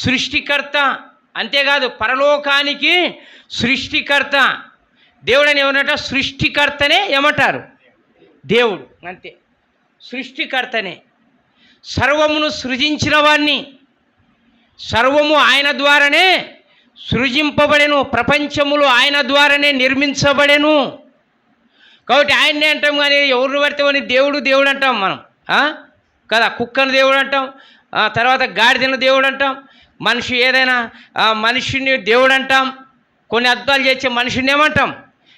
సృష్టికర్త, అంతేకాదు పరలోకానికి సృష్టికర్త. దేవుడు అని ఏమన్నట? సృష్టికర్తనే ఏమంటారు? దేవుడు. అంతే, సృష్టికర్తనే. సర్వమును సృజించిన వాణ్ణి, సర్వము ఆయన ద్వారానే సృజింపబడెను, ప్రపంచములు ఆయన ద్వారానే నిర్మించబడెను. కాబట్టి ఆయన్నే అంటాం, కానీ ఎవరిని పడితే అని దేవుడు అంటాం మనం కదా. కుక్కను దేవుడు అంటాం, తర్వాత గాడిదను దేవుడు అంటాం, మనిషి ఏదైనా మనిషిని దేవుడు అంటాం, కొన్ని అద్భుతాలు చేసే మనిషిని ఏమంటాం?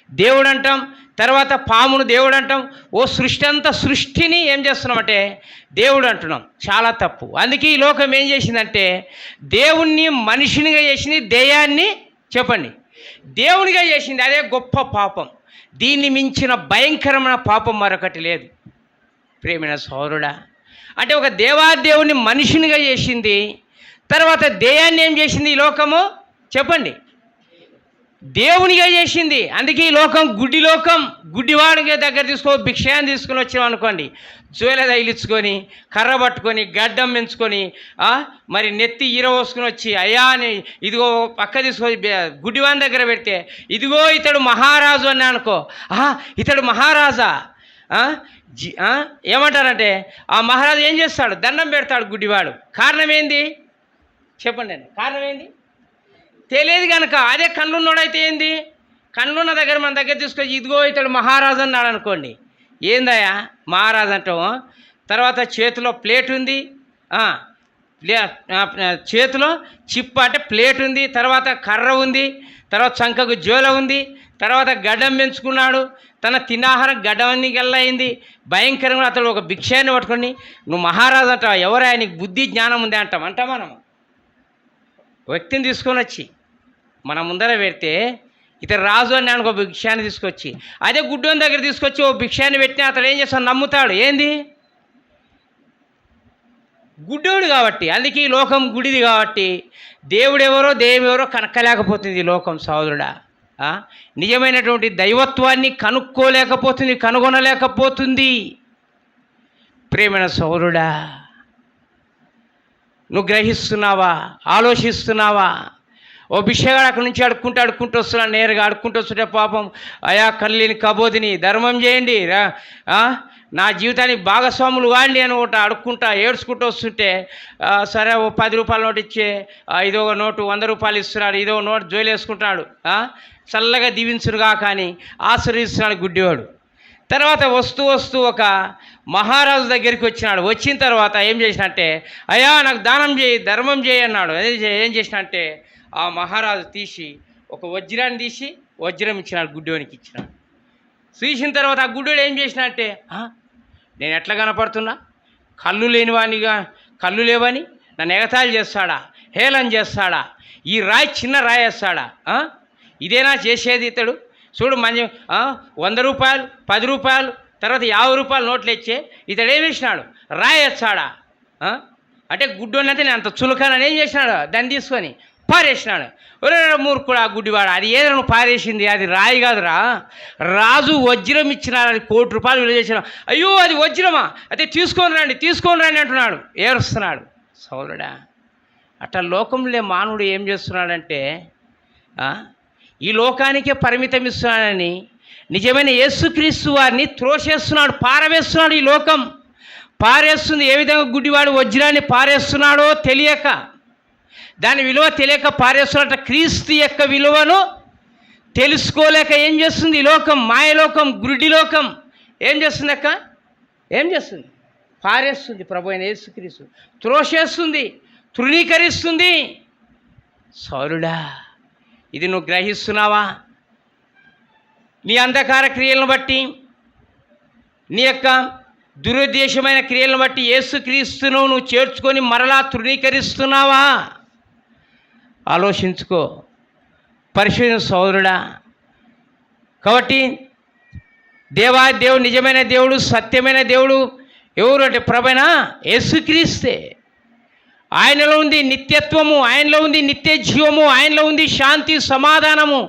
దేవుడు అంటాం. తర్వాత పామును దేవుడు అంటాం. సృష్టిని ఏం చేస్తున్నామంటే దేవుడు అంటున్నాం. చాలా తప్పు. అందుకే ఈ లోకం ఏం చేసిందంటే దేవుణ్ణి మనిషినిగా చేసింది, దెయ్యాన్ని చెప్పండి దేవునిగా చేసింది. అదే గొప్ప పాపం. దీన్ని మించిన భయంకరమైన పాపం మరొకటి లేదు ప్రియమైన సోదరుడా. అంటే ఒక దేవాదేవుని మనిషినిగా చేసింది, తర్వాత దెయ్యాన్ని ఏం చేసింది ఈ లోకము? చెప్పండి, దేవునిగా చేసింది. అందుకే ఈ లోకం గుడ్డి లోకం. గుడ్డివాడికి దగ్గర భిక్షయాన్ని తీసుకొని వచ్చాం అనుకోండి, జోల తగిలించుకొని, కర్ర పట్టుకొని, గడ్డం పెంచుకొని, మరి నెత్తి ఈరవోసుకొని వచ్చి అయ్యా అని ఇదిగో పక్క తీసుకొని గుడ్డివాని దగ్గర పెడితే, ఇదిగో ఇతడు మహారాజు అని అనుకో, ఇతడు మహారాజా ఏమంటారంటే ఆ మహారాజు ఏం చేస్తాడు? దండం పెడతాడు గుడ్డివాడు. కారణం ఏంది చెప్పండి అండి? కారణం ఏంది తెలియదు కనుక. అదే కళ్ళున్నోడైతే ఏంది? కళ్ళున్న దగ్గర మన దగ్గర తీసుకొచ్చి ఇదిగో ఇతడు మహారాజు అన్నాడు అనుకోండి, ఏందయ్యా మహారాజు అంటాం. తర్వాత చేతిలో ప్లేట్ ఉంది, చేతిలో చిప్ప అంటే ప్లేట్ ఉంది, తర్వాత కర్ర ఉంది, తర్వాత చంకకు జోల ఉంది, తర్వాత గడ్డం పెంచుకున్నాడు, తన తినాహారం గడ్డమన్నీ గల్లయింది. భయంకరంగా అతడు ఒక భిక్షాన్ని పట్టుకొని నువ్వు మహారాజు అంటావా? ఎవరా నీకు బుద్ధి జ్ఞానం ఉంది అంటాం మనం. వ్యక్తిని తీసుకొని వచ్చి మన ముందర పెడితే ఇతను రాజు అని అనుకో, భిక్షాన్ని తీసుకొచ్చి అదే గుడ్డోని దగ్గర తీసుకొచ్చి ఓ భిక్షాన్ని పెట్టినా అతడు ఏం చేస్తాడు? నమ్ముతాడు. ఏంది? గుడ్డోడు కాబట్టి. అందుకే ఈ లోకం గుడిది కాబట్టి దేవుడెవరో దెయ్యమెవరో కనక్కలేకపోతుంది ఈ లోకం సోదరుడా. నిజమైనటువంటి దైవత్వాన్ని కనుగొనలేకపోతుంది ప్రేమైన సోదరుడా. నువ్వు గ్రహిస్తున్నావా? ఆలోచిస్తున్నావా? ఓ భిక్షగాడు అక్కడి నుంచి అడుక్కుంటూ వస్తున్నాడు, నేరుగా అడుక్కుంటూ వస్తుంటే పాపం అయా కళ్ళని కబోదిని ధర్మం చేయండి, నా జీవితానికి భాగస్వాములు వాండి అని ఒకటి అడుక్కుంటా ఏడ్చుకుంటూ వస్తుంటే, సరే ఓ 10 రూపాయల నోటు ఇచ్చే, ఇదో నోటు 100 రూపాయలు ఇస్తున్నాడు, ఇదో నోటు జోలు వేసుకుంటున్నాడు, చల్లగా దీవించునుగా కానీ ఆశీర్వదిస్తున్నాడు గుడ్డివాడు. తర్వాత వస్తూ ఒక మహారాజు దగ్గరికి వచ్చినాడు. వచ్చిన తర్వాత ఏం చేసినట్టే, అయ్యా నాకు దానం చేయి, ధర్మం చేయి అన్నాడు. ఏం చేసినట్టే ఆ మహారాజు ఒక వజ్రాన్ని తీసి వజ్రం ఇచ్చినాడు, గుడ్డివానికి ఇచ్చినాడు. చూసిన తర్వాత ఆ గుడ్డోడు ఏం చేసినట్టే, నేను ఎట్లా కనపడుతున్నా? కళ్ళు లేనివానిగా, కళ్ళు లేవని నన్ను ఎగతాళి చేస్తాడా? హేళన చేస్తాడా? ఈ రాయి చిన్న రాయి వేస్తాడా? ఇదేనా చేసేది ఇతడు? చూడు మంచి 100 రూపాయలు 10 రూపాయలు తర్వాత 50 రూపాయలు నోట్లు ఇచ్చే ఇతడు ఏం చేసినాడు? రాయి వేస్తాడా? అంటే గుడ్డోని అయితే నేను అంత చులకానని ఏం చేసినాడు? దాన్ని తీసుకొని పారేసినాడు. ఒరే మూర్ఖుడు, ఆ గుడ్డివాడు, అది ఏదో నువ్వు పారేసింది, అది రాయి కాదురా, రాజు వజ్రం ఇచ్చినాడు, అది ₹1,00,00,000 విలువ చేసిన. అయ్యో అది వజ్రమా, అయితే తీసుకొని రండి అంటున్నాడు, ఏరుస్తున్నాడు. సోదరుడా, అట్లా లోకంలో మానవుడు ఏం చేస్తున్నాడంటే ఈ లోకానికే పరిమితం ఇస్తున్నాడని నిజమైన యేసుక్రీస్తు వారిని త్రోసేస్తున్నాడు, పారవేస్తున్నాడు. ఈ లోకం పారేస్తుంది. ఏ విధంగా గుడ్డివాడు వజ్రాన్ని పారేస్తున్నాడో తెలియక, దాని విలువ తెలియక పారేస్తున్నట్ట క్రీస్తు యొక్క విలువను తెలుసుకోలేక ఏం చేస్తుంది ఈ లోకం, మాయలోకం, గుడ్డి లోకం ఏం చేస్తుంది అక్క? ఏం చేస్తుంది? పారేస్తుంది. ప్రభు అయిన యేసుక్రీస్తు త్రోసేస్తుంది, తృణీకరిస్తుంది. సౌరుడా, ఇది నువ్వు గ్రహిస్తున్నావా? నీ అంధకార క్రియలను బట్టి, నీ యొక్క దురుద్దేశమైన క్రియలను బట్టి యేసుక్రీస్తును నువ్వు చేర్చుకొని మరలా తృణీకరిస్తున్నావా? ఆలోచించుకో పరిశుద్ధ సోదరుడా. కాబట్టి దేవుడు, నిజమైన దేవుడు, సత్యమైన దేవుడు ఎవరు అంటే ప్రభువైన యేసుక్రీస్తే. ఆయనలో ఉంది నిత్యత్వము, ఆయనలో ఉంది నిత్య జీవము, ఆయనలో ఉంది శాంతి సమాధానము,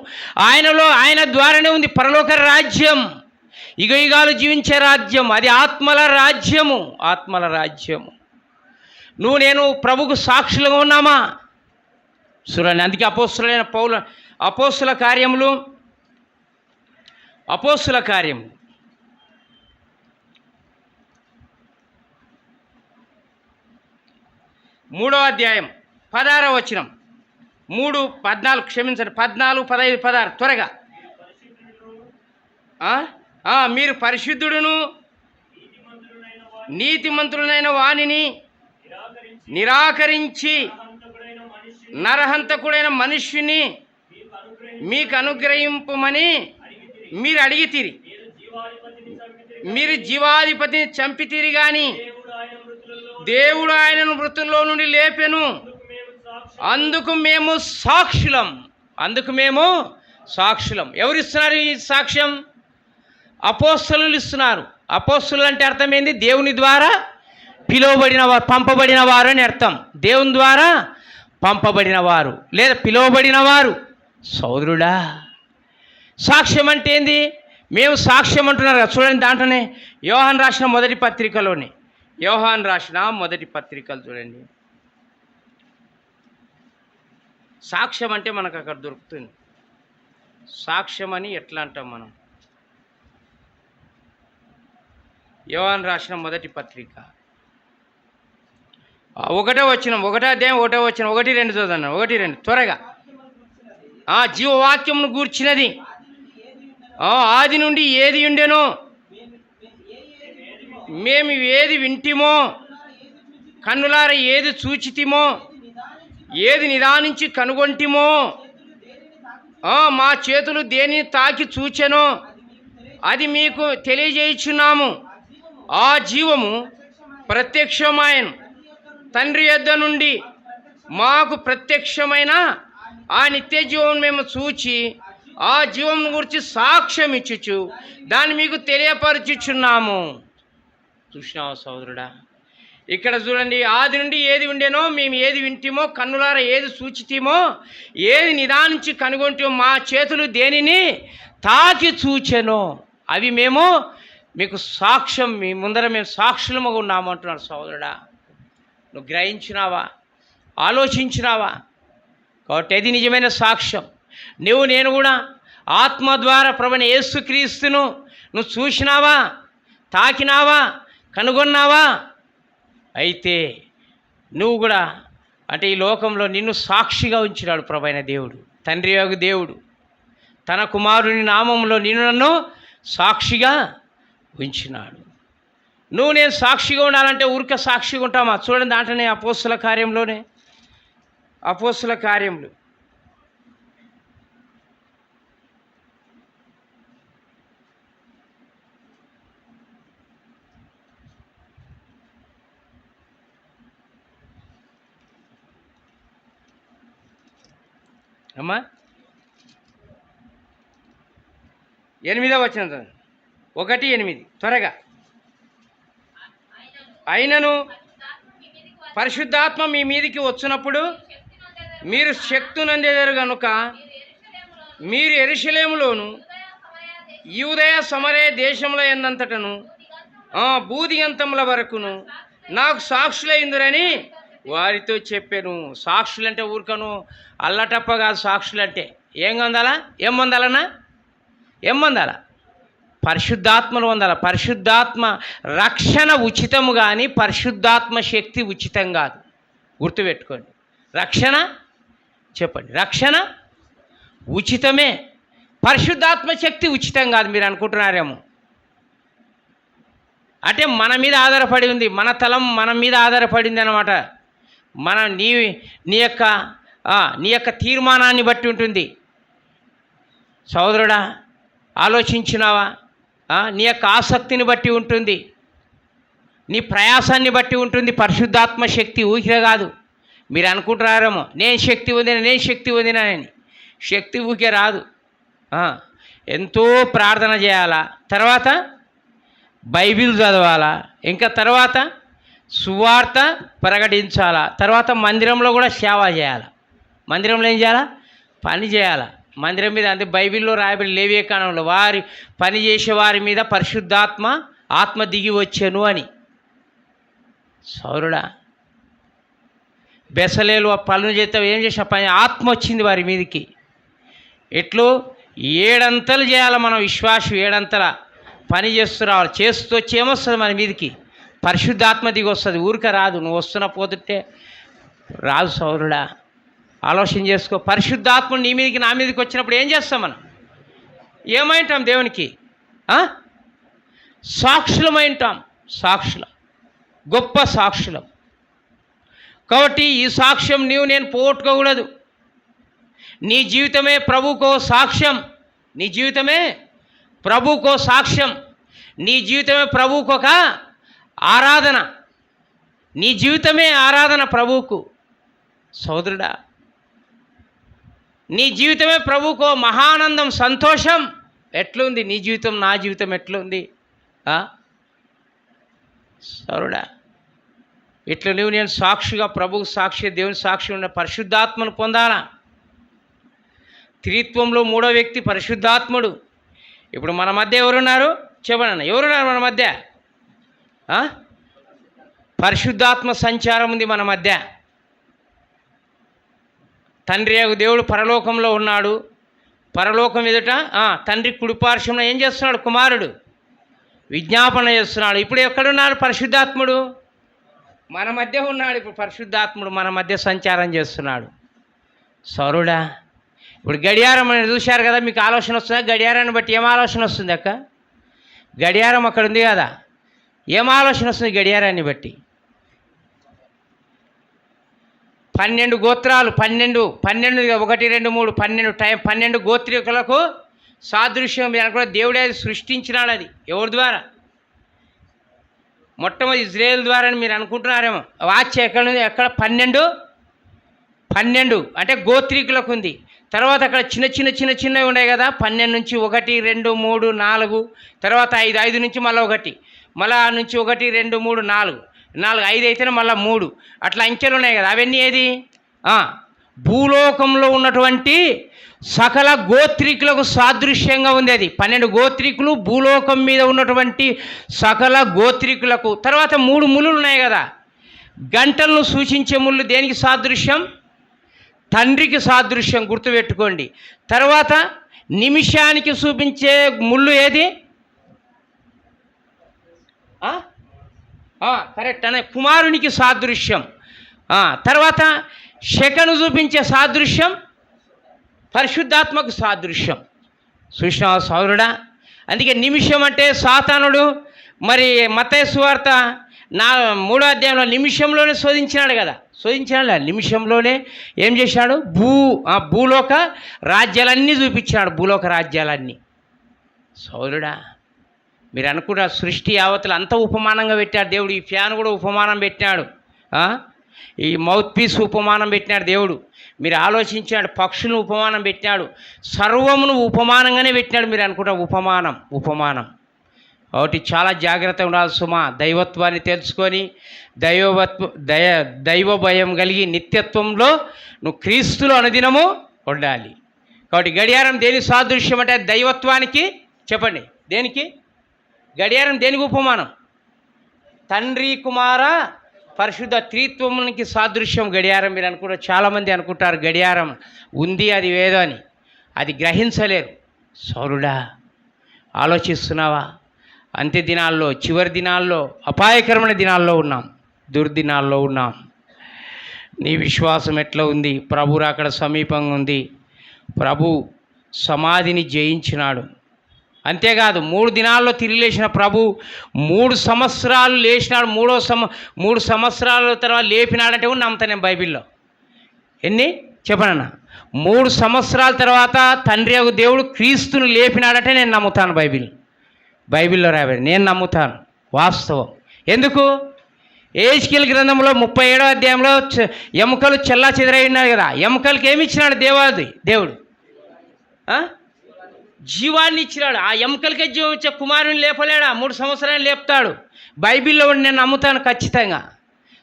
ఆయన ద్వారానే ఉంది పరలోక రాజ్యం, యుగయుగాలు జీవించే రాజ్యం. అది ఆత్మల రాజ్యము, ఆత్మల రాజ్యము. నువ్వు నేను ప్రభుకు సాక్షులుగా ఉన్నామా? చూడండి, అందుకే అపోస్తులైన పౌలు అపోస్తుల కార్యములు 3వ అధ్యాయం 16వ వచనం, 3:14, క్షమించండి, 14, 15, 16 త్వరగా. మీరు పరిశుద్ధుడును నీతిమంతులైన వానిని నిరాకరించి నరహంతకుడైన మనుష్యుని మీకు అనుగ్రహింపమని మీరు అడిగితిరి. మీరు జీవాధిపతిని చంపితిరి గాని దేవుడు ఆయనను మృతుల్లో నుండి లేపెను, అందుకు మేము సాక్షులం. ఎవరు ఇస్తున్నారు ఈ సాక్ష్యం? అపోస్తలులు ఇస్తున్నారు. అపోస్తలులు అంటే అర్థం ఏంది? దేవుని ద్వారా పిలువబడిన వారు, పంపబడిన వారు అని అర్థం. దేవుని ద్వారా పంపబడిన వారు లేదా పిలువబడిన వారు. సోదరుడా, సాక్ష్యం అంటే ఏంది? మేము సాక్ష్యం అంటున్నారు కదా, చూడండి, దాంట్లోనే యోహాను రాసిన మొదటి పత్రికలు చూడండి. సాక్ష్యం అంటే మనకు అక్కడ దొరుకుతుంది. సాక్ష్యం అని ఎట్లా అంటాం మనం? యోహాను రాసిన మొదటి పత్రిక 1వ వచనం, 1వ అధ్యాయం 1వ వచనం, 1, 2 చదవండి. 1, 2 త్వరగా. జీవవాక్యమును గూర్చినది ఆది నుండి ఏది ఉండెనో, మేము ఏది వింటిమో, కన్నులార ఏది చూచితిమో, ఏది నిదానించి కనుగొంటిమో, మా చేతులు దేనిని తాకి చూచెనో అది మీకు తెలియజేయుచున్నాము. ఆ జీవము ప్రత్యక్షమాయను, తండ్రి యొద్ద నుండి మాకు ప్రత్యక్షమైన ఆ నిత్య జీవం మేము చూచి ఆ జీవం గురించి సాక్ష్యం ఇచ్చుచు దాన్ని మీకు తెలియపరచుచున్నాము. చూసినావా సోదరుడా? ఇక్కడ చూడండి, ఆది నుండి ఏది ఉండేనో, మేము ఏది వింటిమో, కన్నులారా ఏది సూచితేమో, ఏది నిదానించి కనుగొంటేమో, మా చేతులు దేనిని తాకి చూచెనో అవి మేము మీకు సాక్ష్యం, మీ ముందర మేము సాక్షులముగా ఉన్నాము అంటున్నాడు. సోదరుడా, నువ్వు గ్రహించినావా? ఆలోచించినావా? కాబట్టి అది నిజమైన సాక్ష్యం. నేను కూడా ఆత్మ ద్వారా ప్రభువైన యేసుక్రీస్తును నువ్వు చూసినావా, తాకినావా, కనుగొన్నావా? అయితే నువ్వు కూడా అంటే ఈ లోకంలో నిన్ను సాక్షిగా ఉంచినాడు ప్రభువైన దేవుడు, తండ్రి యొక్క దేవుడు. తన కుమారుని నామంలో నన్ను సాక్షిగా ఉంచినాడు. నేను సాక్షిగా ఉండాలంటే ఊరికే సాక్షిగా ఉంటామా? చూడండి, దాంట్లోనే అపోస్తుల కార్యములు అమ్మా 8వ వచనం, 1:8 త్వరగా. అయినను పరిశుద్ధాత్మ మీ మీదికి వచ్చినప్పుడు మీరు శక్తునందేదారు కనుక మీరు యెరూషలేములోను యూదయ సమరయ దేశంలో ఎందంతటను బూదిగంతముల వరకును నాకు సాక్షులైందురని వారితో చెప్పాను. సాక్షులంటే ఊరికను అల్లటప్ప కాదు. సాక్షులంటే ఏం పొందాలా? ఏం పొందాలన్నా? ఏం పొందాలా? పరిశుద్ధాత్మను పొందాల. పరిశుద్ధాత్మ రక్షణ ఉచితము కానీ పరిశుద్ధాత్మ శక్తి ఉచితం కాదు. గుర్తుపెట్టుకోండి. రక్షణ చెప్పండి, రక్షణ ఉచితమే, పరిశుద్ధాత్మ శక్తి ఉచితం కాదు. మీరు అనుకుంటున్నారేమో. అంటే మన మీద ఆధారపడి ఉంది, మన తలం మన మీద ఆధారపడింది అనమాట. మన నీ యొక్క తీర్మానాన్ని బట్టి ఉంటుంది. సోదరుడా, ఆలోచించినావా? నీ యొక్క ఆసక్తిని బట్టి ఉంటుంది, నీ ప్రయాసాన్ని బట్టి ఉంటుంది. పరిశుద్ధాత్మ శక్తి ఊరికే కాదు. మీరు అనుకుంటున్నారేమో నేను శక్తి వదినానని. శక్తి ఊరికే రాదు. ఎంతో ప్రార్థన చేయాలా, తర్వాత బైబిల్ చదవాలా, ఇంకా తర్వాత సువార్త ప్రకటించాలా, తర్వాత మందిరంలో కూడా సేవ చేయాలా. మందిరంలో ఏం చేయాలా? పని చేయాలా. మందిరం మీద అంటే బైబిల్లో రాయబడి లేవియకాండంలో వారి పని చేసే వారి మీద ఆత్మ దిగి వచ్చాను అని. సౌరుడా, బెసలేలు పనులు చేస్తే ఏం చేసిన పని? ఆత్మ వచ్చింది వారి మీదకి. ఎట్లు 7 అంతలు చేయాలి మనం. విశ్వాసం 7 అంతల పని చేస్తూ రావాలి. చేస్తూ వచ్చి ఏమొస్తుంది మన మీదకి? పరిశుద్ధాత్మ దిగి వస్తుంది. ఊరిక రాదు. నువ్వు వస్తున్న పోతుంటే రాదు. సౌరుడా, ఆలోచన చేసుకో. పరిశుద్ధాత్మ నీ మీదకి నా మీదకి వచ్చినప్పుడు ఏం చేస్తాం మనం? ఏమైంటాం? దేవునికి సాక్షులమైంటాం. సాక్షులం, గొప్ప సాక్షులం. కాబట్టి ఈ సాక్ష్యం నేను పోగొట్టుకోకూడదు. నీ జీవితమే ప్రభువుకో సాక్ష్యం. నీ జీవితమే ప్రభువుకో సాక్ష్యం. నీ జీవితమే ప్రభువుకొక ఆరాధన. నీ జీవితమే ఆరాధన ప్రభువుకు. సోదరుడా, నీ జీవితమే ప్రభువుకో మహానందం, సంతోషం. ఎట్లుంది నీ జీవితం? నా జీవితం ఎట్లుంది? సోదరుడా, ఇట్లా నేను సాక్షిగా, ప్రభువు సాక్షి, దేవుని సాక్షి ఉన్న పరిశుద్ధాత్మను పొందాలా. త్రిత్వంలో 3వ వ్యక్తి పరిశుద్ధాత్ముడు. ఇప్పుడు మన మధ్య ఎవరున్నారు? చెప్పండి, ఎవరున్నారు మన మధ్య? పరిశుద్ధాత్మ సంచారం ఉంది మన మధ్య. తండ్రి దేవుడు పరలోకంలో ఉన్నాడు. పరలోకం ఎదుట తండ్రి కుడిపార్శ్వంలో ఏం చేస్తున్నాడు? కుమారుడు విజ్ఞాపన చేస్తున్నాడు. ఇప్పుడు ఎక్కడున్నాడు పరిశుద్ధాత్ముడు? మన మధ్య ఉన్నాడు. ఇప్పుడు పరిశుద్ధాత్ముడు మన మధ్య సంచారం చేస్తున్నాడు. సౌరుడా, ఇప్పుడు గడియారం అనేది చూశారు కదా, మీకు ఆలోచన వస్తుందా? గడియారాన్ని బట్టి ఏం ఆలోచన వస్తుంది అక్క? గడియారం అక్కడ ఉంది కదా, ఏం ఆలోచన వస్తుంది గడియారాన్ని బట్టి? 12 గోత్రాలు, 12 1 2 3 12 గోత్రికులకు సాదృశ్యం కూడా దేవుడే అది సృష్టించినాడు. అది ఎవరి ద్వారా? మొట్టమొదటి ఇజ్రాయేల్ ద్వారా అని మీరు అనుకుంటున్నారేమో. వాచ్ ఎక్కడ ఉంది? ఎక్కడ? 12 అంటే గోత్రికులకు ఉంది. తర్వాత అక్కడ చిన్నవి ఉన్నాయి కదా, 12 నుంచి 1 2 3 4, తర్వాత 5 నుంచి మళ్ళీ 1, మళ్ళా నుంచి 1 2 3 4 5 అయితేనే మళ్ళీ 3, అట్లా అంకెలు ఉన్నాయి కదా. అవన్నీ ఏది? భూలోకంలో ఉన్నటువంటి సకల గోత్రికులకు సాదృశ్యంగా ఉంది. అది 12 గోత్రికులు భూలోకం మీద ఉన్నటువంటి సకల గోత్రికులకు. తర్వాత 3 ముళ్ళు ఉన్నాయి కదా, గంటలను సూచించే ముళ్ళు దేనికి సాదృశ్యం? తండ్రికి సాదృశ్యం. గుర్తుపెట్టుకోండి. తర్వాత నిమిషానికి చూపించే ముళ్ళు ఏది? కరెక్ట్ అనే కుమారునికి సాదృశ్యం. తర్వాత శకను చూపించే సాదృశ్యం పరిశుద్ధాత్మకు సాదృశ్యం. చూసినా సోదరుడా? అందుకే నిమిషం అంటే సాతానుడు మరి మత్తయి సువార్త 3వ అధ్యాయంలో నిమిషంలోనే శోధించినాడు కదా. నిమిషంలోనే ఏం చేశాడు? భూలోక రాజ్యాలన్నీ చూపించాడు. భూలోక రాజ్యాలన్నీ. సోదరుడా, మీరు అనుకున్న సృష్టి యావత్తులు అంతా ఉపమానంగా పెట్టాడు దేవుడు. ఈ ఫ్యాన్ కూడా ఉపమానం పెట్టినాడు. ఈ మౌత్ పీస్ ఉపమానం పెట్టినాడు దేవుడు. మీరు ఆలోచించాడు. పక్షులను ఉపమానం పెట్టినాడు. సర్వమును ఉపమానంగానే పెట్టినాడు. మీరు అనుకుంటా ఉపమానం. కాబట్టి చాలా జాగ్రత్తగా ఉండాలి సుమా. దైవత్వాన్ని తెలుసుకొని దైవ భయం కలిగి నిత్యత్వంలో నువ్వు క్రీస్తులో అనుదినము ఉండాలి. కాబట్టి గడియారం దేని సాదృశ్యం అంటే దైవత్వానికి. చెప్పండి, దేనికి? గడియారం దేనికి ఉపమానం? తండ్రి కుమార పరిశుద్ధ త్రిత్వమునికి సాదృశ్యం గడియారం. మీరు అనుకుంటారు, చాలామంది అనుకుంటారు గడియారం ఉంది అది వేదో అని. అది గ్రహించలేరు. సౌరుడా, ఆలోచిస్తున్నావా? అంత్య దినాల్లో, చివరి దినాల్లో, అపాయకరమైన దినాల్లో ఉన్నాం, దుర్దినాల్లో ఉన్నాం. నీ విశ్వాసం ఎట్లా ఉంది? ప్రభు రాకడ సమీపంగా ఉంది. ప్రభు సమాధిని జయించినాడు. అంతేకాదు 3 దినాల్లో తిరిగి లేచిన ప్రభు 3 సంవత్సరాలు లేచినాడు. 3 సంవత్సరాల తర్వాత లేపినాడంటే కూడా నమ్ముతాను నేను బైబిల్లో. ఎన్ని చెప్పనన్నా? 3 సంవత్సరాల తర్వాత తండ్రి యొక్క దేవుడు క్రీస్తును లేపినాడంటే నేను నమ్ముతాను. బైబిల్లో రాబడి నేను నమ్ముతాను, వాస్తవం. ఎందుకు? ఏజ్కేల్ గ్రంథంలో 37వ అధ్యాయంలో ఎముకలు చెల్లా చెదరైనాడు కదా. ఎముకలకి ఏమి ఇచ్చినాడు దేవుడు? జీవాన్ని ఇచ్చినాడు. ఆ ఎముకలకే జీవం ఇచ్చే కుమారుని లేపలేడా? 3 సంవత్సరాలు లేపుతాడు. బైబిల్లో నేను నమ్ముతాను ఖచ్చితంగా.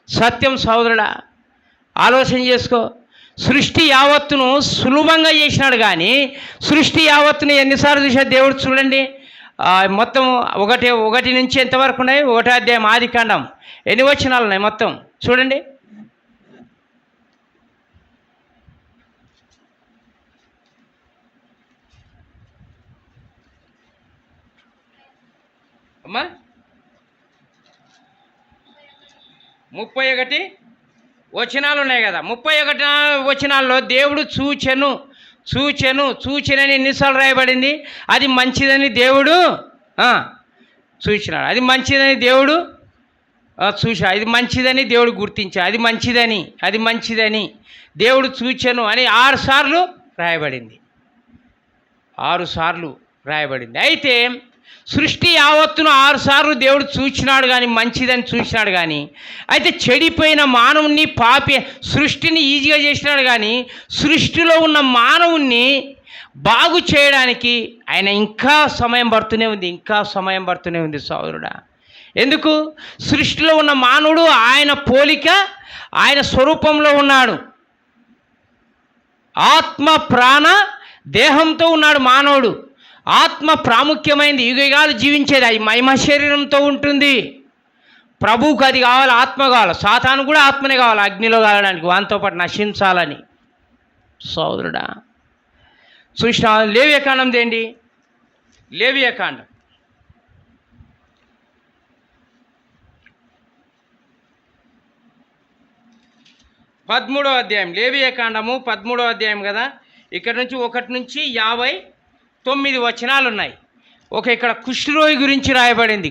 సత్యం సోదరుడా, ఆలోచన చేసుకో. సృష్టి యావత్తును సులభంగా చేసినాడు, కానీ సృష్టి యావత్తును ఎన్నిసార్లు చూసాడు దేవుడు? చూడండి, మొత్తం ఒకటి నుంచి ఎంతవరకు ఉన్నాయి? 1వ అధ్యాయం ఆదికాండం. ఎన్ని వచనాలు ఉన్నాయి మొత్తం? చూడండి. అమ్మా 31 వచనాలు ఉన్నాయి కదా. 31 వచనాల్లో దేవుడు చూచెనని ఎన్నిసార్లు రాయబడింది? అది మంచిదని దేవుడు చూసినాడు. అది మంచిదని దేవుడు చూశాడు. అది మంచిదని దేవుడు గుర్తించాడు. అది మంచిదని దేవుడు చూచెను అని 6 సార్లు రాయబడింది. 6 సార్లు రాయబడింది. అయితే సృష్టి యావత్తును 6 సార్లు దేవుడు చూచినాడు, కానీ మంచిదని చూసినాడు. కానీ అయితే చెడిపోయిన మానవుణ్ణి, సృష్టిని ఈజీగా చేసినాడు, కానీ సృష్టిలో ఉన్న మానవుణ్ణి బాగు చేయడానికి ఆయన ఇంకా సమయం పడుతూనే ఉంది సోదరుడా. ఎందుకు? సృష్టిలో ఉన్న మానవుడు ఆయన పోలిక, ఆయన స్వరూపంలో ఉన్నాడు. ఆత్మ ప్రాణ దేహంతో ఉన్నాడు మానవుడు. ఆత్మ ప్రాముఖ్యమైనది. యుగాలు జీవించేది. అది మహిమ శరీరంతో ఉంటుంది. ప్రభువుకు అది కావాలి, ఆత్మ కావాలి. సాతాను కూడా ఆత్మనే కావాలి, అగ్నిలో కావడానికి, వానితో పాటు నశించాలని. సోదరుడా, చూసిన లేవియకాండం తేండి. లేవియకాండం 13వ అధ్యాయం. లేవియకాండము 13వ అధ్యాయం కదా. ఇక్కడ నుంచి 1 నుంచి 59 వచనాలు ఉన్నాయి. ఇక్కడ కుష్ఠరోగి గురించి రాయబడింది.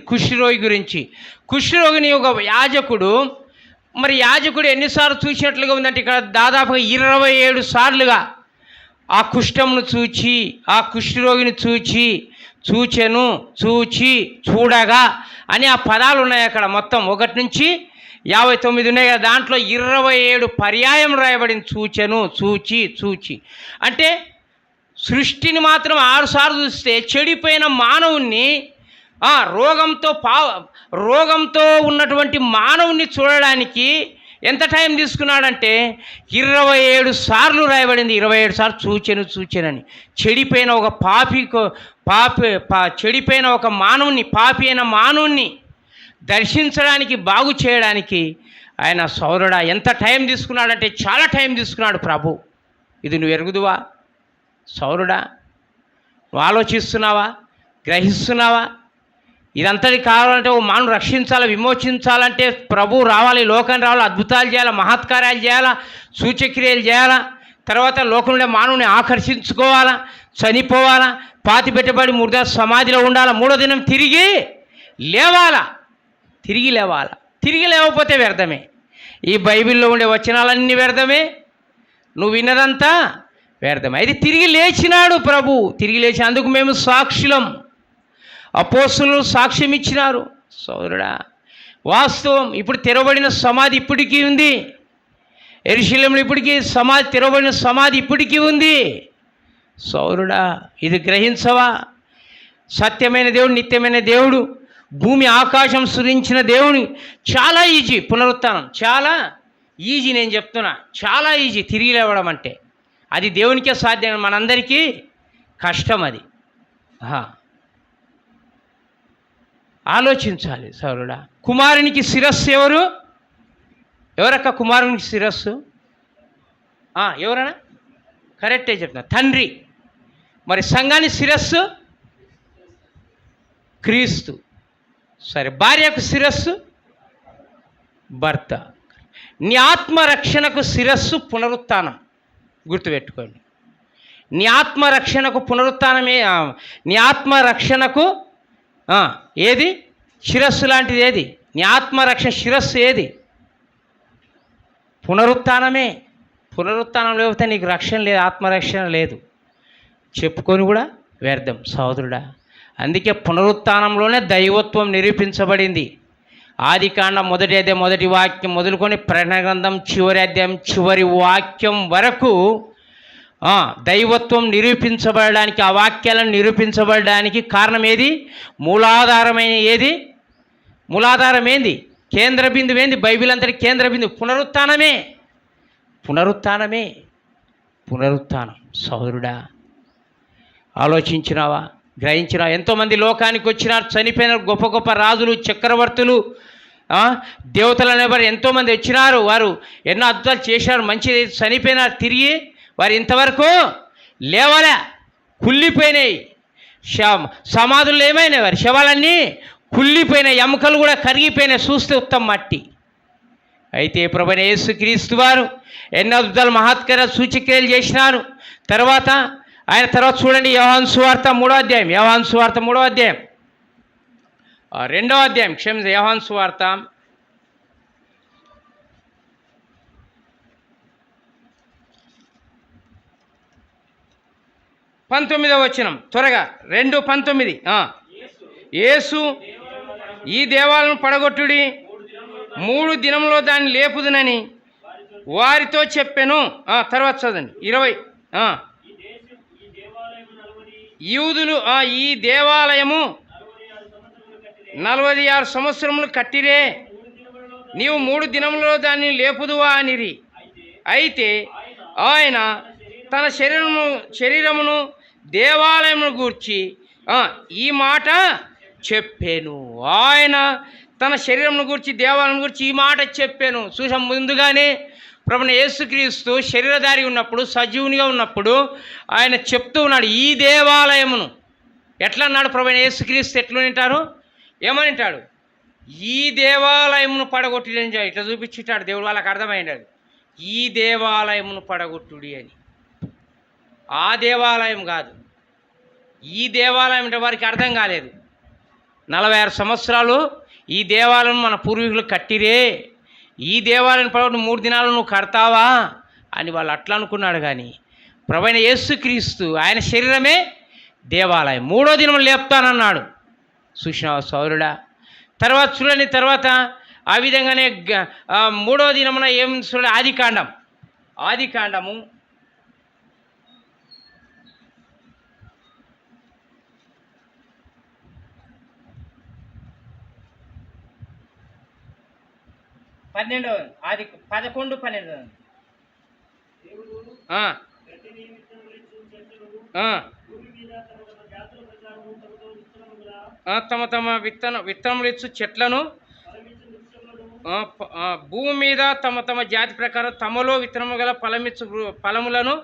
కుష్ఠరోగిని ఒక యాజకుడు, మరి యాజకుడు ఎన్నిసార్లు చూసినట్లుగా ఉందంటే ఇక్కడ దాదాపుగా 27 సార్లుగా ఆ కుష్ఠంను చూచి, ఆ కుష్ఠరోగిని చూడగా అని ఆ పదాలు ఉన్నాయి అక్కడ. మొత్తం 1 నుంచి 59 ఉన్నాయి కదా. దాంట్లో 27 పర్యాయం రాయబడింది. చూచి అంటే సృష్టిని మాత్రం 6 సార్లు చూస్తే చెడిపోయిన మానవుణ్ణి, రోగంతో ఉన్నటువంటి మానవుణ్ణి చూడడానికి ఎంత టైం తీసుకున్నాడంటే 27 సార్లు రాయబడింది. 27 సార్లు చూచెనని. చెడిపోయిన ఒక చెడిపోయిన ఒక మానవుని, పాపి అయిన మానవుణ్ణి దర్శించడానికి, బాగు చేయడానికి ఆయన సోదరుడా ఎంత టైం తీసుకున్నాడంటే చాలా టైం తీసుకున్నాడు ప్రభు. ఇది నువ్వు ఎరుగుదువా సౌరుడా? నువ్వు ఆలోచిస్తున్నావా? గ్రహిస్తున్నావా? ఇదంతటి కావాలంటే ఓ మానవుని రక్షించాలి, విమోచించాలంటే ప్రభు రావాలి, లోకం రావాలి, అద్భుతాలు చేయాలా, మహత్కార్యాలు చేయాలా, సూచక్రియలు చేయాలా. తర్వాత లోకంలో మానవుని ఆకర్షించుకోవాలా, చనిపోవాలా, పాతి పెట్టబడి ముర్దా సమాధిలో ఉండాలా, 3వ దినం తిరిగి లేవాలా. తిరిగి లేవకపోతే వ్యర్థమే. ఈ బైబిల్లో ఉండే వచనాలన్నీ వ్యర్థమే, నువ్వు విన్నదంతా వ్యర్థమే. అయితే తిరిగి లేచినాడు ప్రభు. తిరిగి లేచినందుకు మేము సాక్షులం. అపోస్తలులు సాక్ష్యం ఇచ్చినారు. సోదరుడా, వాస్తవం. ఇప్పుడు తెరవబడిన సమాధి ఇప్పటికీ ఉంది. యెరూషలేములో ఇప్పటికీ తెరవబడిన సమాధి ఇప్పటికీ ఉంది. సోదరుడా, ఇది గ్రహించవా? సత్యమైన దేవుడు, నిత్యమైన దేవుడు, భూమి ఆకాశం సృజించిన దేవుని చాలా ఈజీ పునరుత్థానం, చాలా ఈజీ. నేను చెప్తున్నా, చాలా ఈజీ తిరిగి లేవడం అంటే. అది దేవునికే సాధ్యం, మనందరికీ కష్టం అది. ఆలోచించాలి సౌరుడా. కుమారునికి శిరస్సు ఎవరు? ఎవరక్క కుమారునికి శిరస్సు? ఎవరన్నా? కరెక్టే చెప్తున్నా, తండ్రి. మరి సంఘానికి శిరస్సు క్రీస్తు. సరే, భార్యకు శిరస్సు భర్త. నీ ఆత్మరక్షణకు శిరస్సు పునరుత్థానం. గుర్తుపెట్టుకోండి, నీ ఆత్మరక్షణకు పునరుత్థానమే. నీ ఆత్మరక్షణకు ఏది శిరస్సు లాంటిది? ఏది నీ ఆత్మరక్షణ శిరస్సు? ఏది? పునరుత్థానమే. పునరుత్థానం లేకపోతే నీకు రక్షణ లేదు, ఆత్మరక్షణ లేదు. చెప్పుకొని కూడా వ్యర్థం సహోదరుడా. అందుకే పునరుత్థానంలోనే దైవత్వం నిరూపించబడింది. ఆదికాండం 1వ అధ్యాయం 1వ వాక్యం మొదలుకొని ప్రకటన గ్రంథం చివరి అధ్యాయం చివరి వాక్యం వరకు దైవత్వం నిరూపించబడడానికి, ఆ వాక్యాలను నిరూపించబడడానికి కారణం ఏది? మూలాధారమైన ఏది? మూలాధారం ఏంది? కేంద్ర బిందువు ఏంది? బైబిల్ అంతటి కేంద్ర బిందువు పునరుత్థానమే. పునరుత్థానమే, పునరుత్థానం. సహోదరుడా, ఆలోచించినావా? గ్రహించినావా? ఎంతోమంది లోకానికి వచ్చినారు, చనిపోయిన గొప్ప గొప్ప రాజులు, చక్రవర్తులు, దేవతలు అనేవారు ఎంతోమంది వచ్చినారు. వారు ఎన్నో అద్భుతాలు చేశారు, మంచిది. చనిపోయినారు, తిరిగి వారు ఇంతవరకు లేవలే, కుళ్ళిపోయినాయి. సమాధులు ఏమైనాయి? వారి శవాలన్నీ కుళ్ళిపోయినాయి, ఎముకలు కూడా కరిగిపోయినాయి, చూస్తే ఉత్తమ మట్టి. అయితే ప్రభువైన యేసుక్రీస్తు వారు ఎన్నో అద్భుతాలు, మహత్కర సూచక్రియలు చేసినారు. తర్వాత చూడండి, యోహాను సువార్త 3వ అధ్యాయం, యోహాను సువార్త 3వ అధ్యాయం 2వ అధ్యాయం, యోహాను సువార్త 19వ వచనం, త్వరగా 2:19. యేసు ఈ దేవాలను పడగొట్టుడి, 3 దినములో దాన్ని లేపుదునని వారితో చెప్పెను. తర్వాత చదవండి 20. యూదులు ఈ దేవాలయము 46 సంవత్సరములు కట్టిరే, నీవు 3 దినములలో దాన్ని లేపుదువా అనిరి. అయితే ఆయన తన శరీరమును దేవాలయమును గూర్చి ఈ మాట చెప్పాను. ఆయన తన శరీరమును గూర్చి, దేవాలయం గురించి ఈ మాట చెప్పాను. చూసాం, ముందుగానే ప్రభువైన యేసుక్రీస్తు శరీరధారి ఉన్నప్పుడు, సజీవునిగా ఉన్నప్పుడు ఆయన చెప్తూ ఉన్నాడు ఈ దేవాలయమును. ఎట్లా అన్నాడు ప్రభువైన యేసుక్రీస్తు? ఎట్లా వింటారు? ఏమని వింటాడు? ఈ దేవాలయమును పడగొట్టుడి అని ఇట్లా చూపించుంటాడు దేవుడు. వాళ్ళకి అర్థమైంది ఈ దేవాలయమును పడగొట్టుడి అని. ఆ దేవాలయం కాదు, ఈ దేవాలయం అంటే వారికి అర్థం కాలేదు. 46 సంవత్సరాలు ఈ దేవాలయం మన పూర్వీకులు కట్టిరే, ఈ దేవాలయం పడగొట్టి 3 దినాలు నువ్వు కడతావా అని వాళ్ళు అట్లా అనుకున్నాడు. కానీ ప్రభువైన యేసుక్రీస్తు ఆయన శరీరమే దేవాలయం, 3వ దినం లేపుతానన్నాడు. చూసినావా సౌరుడా? తర్వాత చూడండి, తర్వాత ఆ విధంగానే 3వ దినమున ఏం చూడండి, ఆదికాండము 11:12. తమ తమ విత్తనములు ఇచ్చు చెట్లను భూమి మీద తమ తమ జాతి ప్రకారం తమలో విత్తనము గల ఫలములను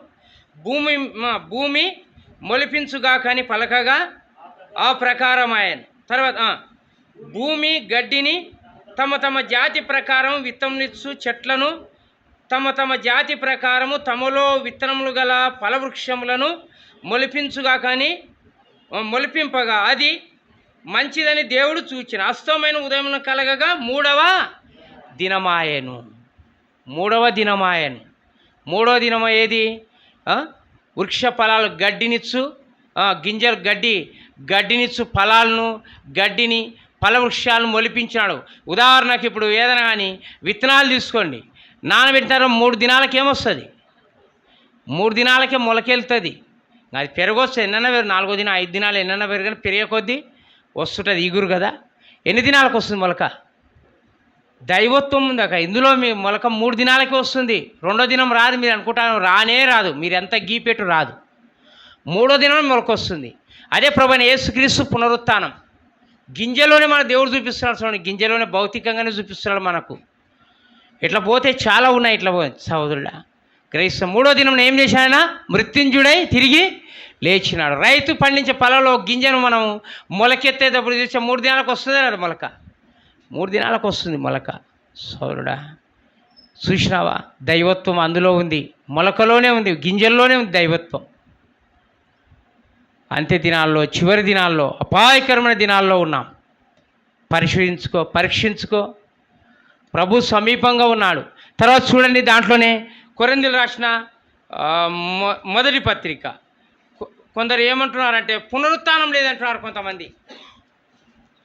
భూమి మొలిపించుగాకని పలకగా ఆ ప్రకారం ఆయన. తర్వాత భూమి గడ్డిని తమ తమ జాతి ప్రకారం విత్తనమిచ్చు చెట్లను తమ తమ జాతి ప్రకారము తమలో విత్తనములు గల ఫలవృక్షములను మొలిపింపగా అది మంచిదని దేవుడు చూచిన. అస్తమైన ఉదయమున కలగగా 3వ దినమాయను. 3వ దినము ఏది? వృక్ష ఫలాలు గడ్డినిచ్చు, గింజలు గడ్డినిచ్చు ఫలాలను, గడ్డిని, ఫలవృక్షాలను మొలిపించినాడు. ఉదాహరణకు ఇప్పుడు ఏదైనా కానీ విత్తనాలు తీసుకోండి, నానబెట్టినారు 3 దినాలకి ఏమొస్తుంది? 3 దినాలకే మొలకెళ్తుంది. అది పెరగొస్తుంది, ఎన్నైనా పెరుగు, 4వ దినం 5 దినాలు ఎన్నైనా పెరుగు, కానీ పెరిగే కొద్దీ వస్తుంటుంది ఇగురు కదా. ఎన్ని దినాలకు వస్తుంది మొలక? దైవత్వం ఉంది అక్క ఇందులో. మీ మొలక 3 దినాలకే వస్తుంది. 2వ దినం రాదు. మీరు అనుకుంటారు రానే రాదు. మీరు ఎంత గీపెట్టు రాదు. 3వ దినం మొలక వస్తుంది. అదే ప్రభువైన యేసుక్రీస్తు పునరుత్థానం. గింజలోనే మన దేవుడు చూపిస్తున్నాడు. చూడండి, గింజలోనే భౌతికంగానే చూపిస్తున్నాడు మనకు. ఇట్లా పోతే చాలా ఉన్నాయి. ఇట్లా సహోదరుడా గ్రహిస్తాం. 3వ దినం ఏం చేశాడైనా? మృత్యుంజుడై తిరిగి లేచినాడు. రైతు పండించే పొలంలో గింజను మనం మొలకెత్తేటప్పుడు చూసే 3 దినాలకు వస్తుంది కదా మొలక. 3 దినాలకు వస్తుంది మొలక. సోదరుడా చూసినావా? దైవత్వం అందులో ఉంది, మొలకలోనే ఉంది, గింజల్లోనే ఉంది దైవత్వం. అంత్య దినాల్లో, చివరి దినాల్లో, అపాయకరమైన దినాల్లో ఉన్నాం. పరీక్షించుకో. ప్రభు సమీపంగా ఉన్నాడు. తర్వాత చూడండి, దాంట్లోనే కొరింథీయులకు రాసిన మొదటి పత్రిక. కొందరు ఏమంటున్నారంటే పునరుత్థానం లేదంటున్నారు కొంతమంది.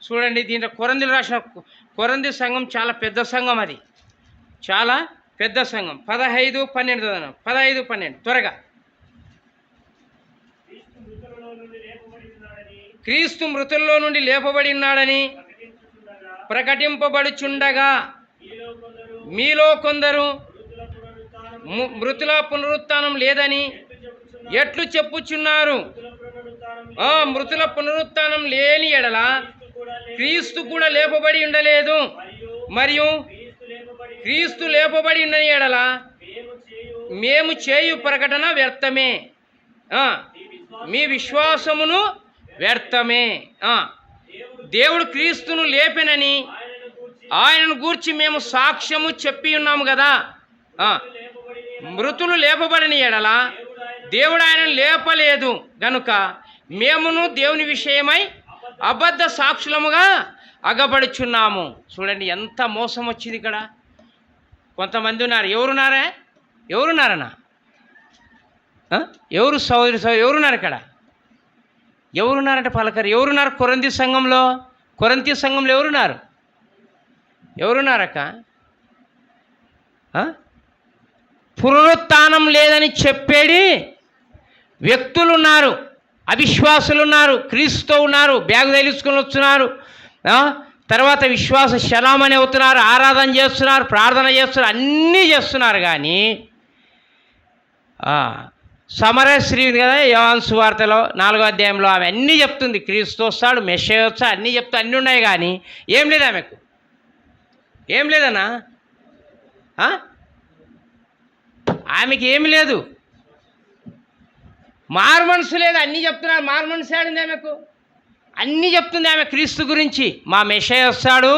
చూడండి, దీంట్లో కొరింథీయులకు రాసిన కొరింథీ సంఘం చాలా పెద్ద సంఘం. అది చాలా పెద్ద సంఘం. 15:12 15:12 త్వరగా. క్రీస్తు మృతుల్లో నుండి లేపబడి ఉన్నాడని ప్రకటింపబడుచుండగా మీలో కొందరు మృతుల పునరుత్థానం లేదని ఎట్లు చెప్పుచున్నారు? మృతుల పునరుత్థానం లేని ఎడల క్రీస్తు కూడా లేపబడి ఉండలేదు. మరియు క్రీస్తు లేపబడి ఉండని ఎడల మేము చేయు ప్రకటన వ్యర్థమే, మీ విశ్వాసమును వ్యర్థమే. దేవుడు క్రీస్తును లేపెనని ఆయనను గూర్చి మేము సాక్ష్యము చెప్పి ఉన్నాము కదా. మృతులు లేపబడిన ఎడల దేవుడు ఆయనను లేపలేదు గనుక మేమును దేవుని విషయమై అబద్ధ సాక్షులముగా అగబడుచున్నాము. చూడండి ఎంత మోసం వచ్చింది ఇక్కడ. కొంతమంది ఉన్నారు. ఎవరున్నారన్నా? ఎవరు సోదరి ఎవరున్నారు ఇక్కడ? ఎవరున్నారంటే పలకరు. ఎవరున్నారు కొరింథీ సంఘంలో? కొరింథీ సంఘంలో ఎవరున్నారక్క? పునరుత్థానం లేదని చెప్పేది వ్యక్తులు ఉన్నారు, అవిశ్వాసులు ఉన్నారు, క్రీస్తు ఉన్నారు, బ్యాగు తెలుసుకొని వస్తున్నారు. తర్వాత విశ్వాస శలామని అవుతున్నారు, ఆరాధన చేస్తున్నారు, ప్రార్థన చేస్తున్నారు, అన్నీ చేస్తున్నారు. కానీ సమరశ్రీ కదా యోహాను సువార్తలో 4వ అధ్యాయంలో ఆమె అన్నీ చెప్తుంది. క్రీస్తు వస్తాడు, మెస్సయ్య వస్తాడు, అన్నీ చెప్తా అన్నీ ఉన్నాయి. కానీ ఏం లేదు ఆమెకు. ఏం లేదన్నా? ఆమెకి ఏమి లేదు. మారు మనసు లేదు. అన్నీ చెప్తున్నారు. మారు మనసు ఆడింది ఆమెకు. అన్నీ చెప్తుంది ఆమె క్రీస్తు గురించి. మా మెస్సయ్య వస్తాడు.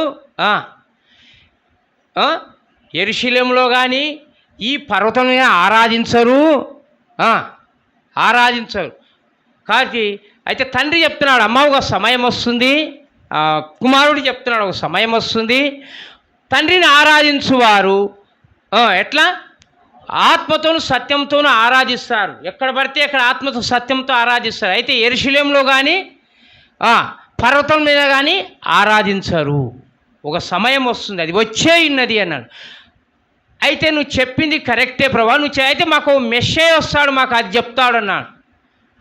యెరూషలేములో కానీ ఈ పర్వతం మీద ఆరాధించరు. కాబట్టి అయితే తండ్రి చెప్తున్నాడు, అమ్మ ఒక సమయం వస్తుంది. కుమారుడు చెప్తున్నాడు, ఒక సమయం వస్తుంది, తండ్రిని ఆరాధించువారు ఎట్లా? ఆత్మతోను సత్యంతోనూ ఆరాధిస్తారు. ఎక్కడ పడితే అక్కడ ఆత్మతో సత్యంతో ఆరాధిస్తారు. అయితే యెరూషలేములో కానీ పర్వతం మీద కానీ ఆరాధించరు. ఒక సమయం వస్తుంది, అది వచ్చే ఉన్నది అన్నాడు. అయితే నువ్వు చెప్పింది కరెక్టే ప్రభా, అయితే మాకు మెస్సయ్య వస్తాడు, మాకు అది చెప్తాడు అన్నాడు.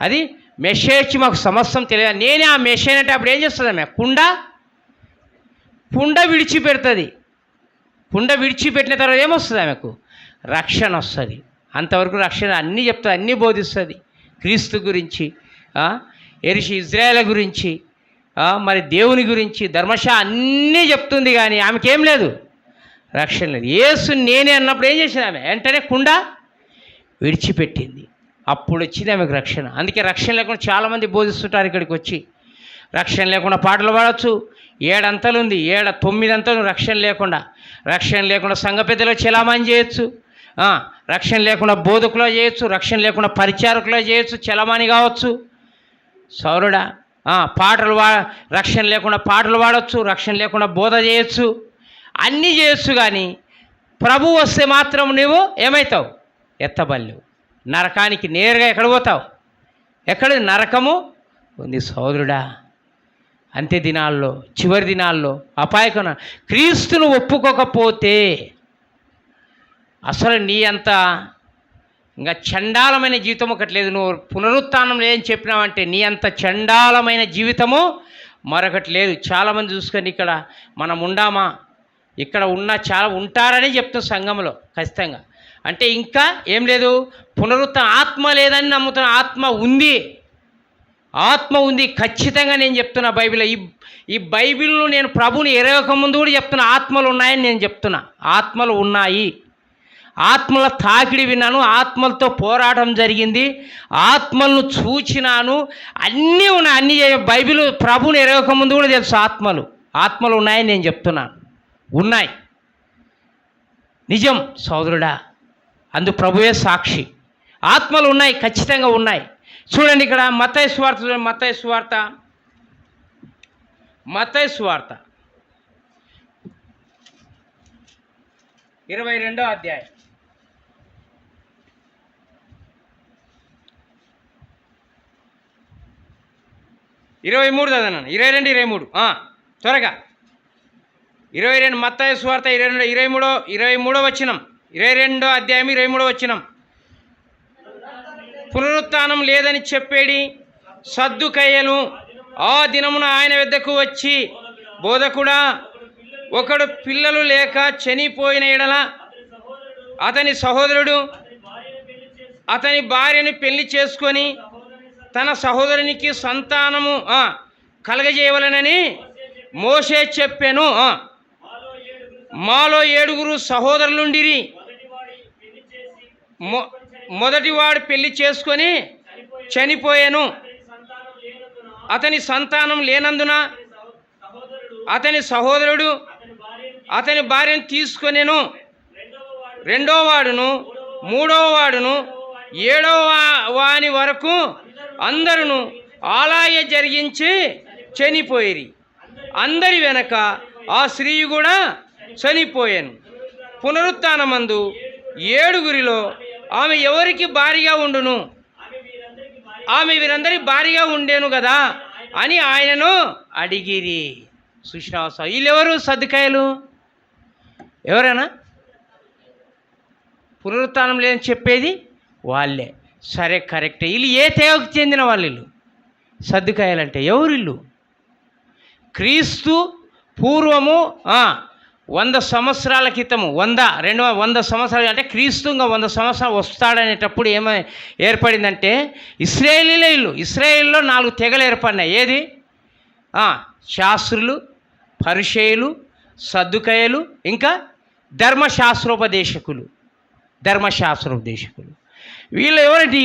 అది మెస్సయ్య వచ్చి మాకు సమస్తం తెలియదు. నేనే ఆ మెస్సయ్య అంటే అప్పుడు ఏం చేస్తుంది ఆమె? కుండ విడిచిపెడుతుంది. కుండ విడిచిపెట్టిన తర్వాత ఏమొస్తుంది ఆమెకు? రక్షణ వస్తుంది. అంతవరకు రక్షణ అన్నీ చెప్తుంది, అన్నీ బోధిస్తుంది. క్రీస్తు గురించి, ఇజ్రాయేల్ గురించి, మరి దేవుని గురించి, అన్నీ చెప్తుంది. కానీ ఆమెకేం లేదు, రక్షణ లేదు. యేసు నేనే అన్నప్పుడు ఏం చేసింది ఆమె? వెంటనే కుండ విడిచిపెట్టింది. అప్పుడు వచ్చింది ఆమెకు రక్షణ. అందుకే రక్షణ లేకుండా చాలామంది బోధిస్తుంటారు ఇక్కడికి వచ్చి. రక్షణ లేకుండా పాటలు పాడవచ్చు. 7 అంతలు ఉంది, 9 అంతలు రక్షణ లేకుండా సంఘ పెద్దలో చలామణి చేయొచ్చు. రక్షణ లేకుండా బోధకులో చేయొచ్చు, రక్షణ లేకుండా పరిచారకులో చేయొచ్చు, చలామణి కావచ్చు. సౌరుడా రక్షణ లేకుండా పాటలు పాడవచ్చు, రక్షణ లేకుండా బోధ చేయొచ్చు, అన్నీ చేయొచ్చు. కానీ ప్రభు వస్తే మాత్రం నువ్వు ఏమవుతావు? ఎత్తబల్లేవు. నరకానికి నేరుగా ఎక్కడ పోతావు? ఎక్కడ నరకము ఉంది సోదరుడా. అంత్య దినాల్లో, చివరి దినాల్లో అపాయకన క్రీస్తును ఒప్పుకోకపోతే అసలు నీ అంత ఇంకా చండాలమైన జీవితం ఒకటి లేదు. నువ్వు పునరుత్థానం లేదని చెప్పినావంటే నీ అంత చండాలమైన జీవితము మరొకటి లేదు. చాలామంది చూసుకొని ఇక్కడ మనం ఉండామా, ఇక్కడ ఉన్న చాలా ఉంటారని చెప్తున్న సంఘంలో ఖచ్చితంగా. అంటే ఇంకా ఏం లేదు, ఆత్మ లేదని నమ్ముతున్న. ఆత్మ ఉంది, ఆత్మ ఉంది ఖచ్చితంగా. నేను చెప్తున్నా బైబిల్, ఈ బైబిల్ను నేను ప్రభుని ఎరగక ముందు కూడా చెప్తున్నా, ఆత్మలు ఉన్నాయని నేను చెప్తున్నా. ఆత్మలు ఉన్నాయి, ఆత్మల తాకిడి విన్నాను, ఆత్మలతో పోరాటం జరిగింది, ఆత్మలను చూచినాను, అన్నీ ఉన్నాయి. అన్నీ బైబిల్ ప్రభుని ఎరగక ముందు కూడా తెలుసు ఆత్మలు ఉన్నాయని నేను చెప్తున్నాను. ఉన్నాయి, నిజం సోదరుడా, అందు ప్రభువే సాక్షి. ఆత్మలు ఉన్నాయి, ఖచ్చితంగా ఉన్నాయి. చూడండి ఇక్కడ మత్తయి సువార్త చూడండి. మత్తయి సువార్త 22వ అధ్యాయం 23 చదవను. 22, 23 త్వరగా. 22 మత్తయి సువార్త 23వ వచనం. 22వ అధ్యాయం 23వ వచనం. పునరుత్థానం లేదని చెప్పేడి సద్దుకయ్యలు ఆ దినమున ఆయన వద్దకు వచ్చి, బోధకుడా, ఒకడు పిల్లలు లేక చనిపోయిన ఎడల అతని సహోదరుడు అతని భార్యను పెళ్లి చేసుకొని తన సహోదరునికి సంతానము కలగజేయవలనని మోషే చెప్పెను. మాలో 7 సహోదరులుండిరి. మొదటివాడు పెళ్లి చేసుకొని చనిపోయాను. అతని సంతానం లేనందున అతని సహోదరుడు అతని భార్యను తీసుకొనెను. 2వ వాడును 3వ వాడును 7వ వాని వరకు అందరూ అలాగే జరిగించి చనిపోయిరి. అందరి వెనక ఆ స్త్రీ కూడా చనిపోయాను. పునరుత్థానమందు 7 ఆమె ఎవరికి భారీగా ఉండును? ఆమె వీరందరికి భారీగా ఉండేను కదా అని ఆయనను అడిగిరి. సుశ్వాస. వీళ్ళెవరు? సద్దుకాయలు. ఎవరైనా పునరుత్థానం లేదని చెప్పేది వాళ్ళే. సరే, కరెక్టే. వీళ్ళు ఏ తెగకు చెందిన వాళ్ళు? సద్దుకాయలంటే ఎవరు? వీళ్ళు క్రీస్తు పూర్వము 100 సంవత్సరాల క్రితము, 100 సంవత్సరాలు అంటే క్రీస్తు ఇంకా 100 సంవత్సరాలు వస్తాడనేటప్పుడు ఏర్పడిందంటే ఇశ్రాయేలీలో 4 తెగలు ఏర్పడినాయి. ఏది? శాస్త్రులు, పరిసయ్యులు, సద్దుకాయలు, ఇంకా ధర్మశాస్త్రోపదేశకులు. వీళ్ళు ఎవరంటే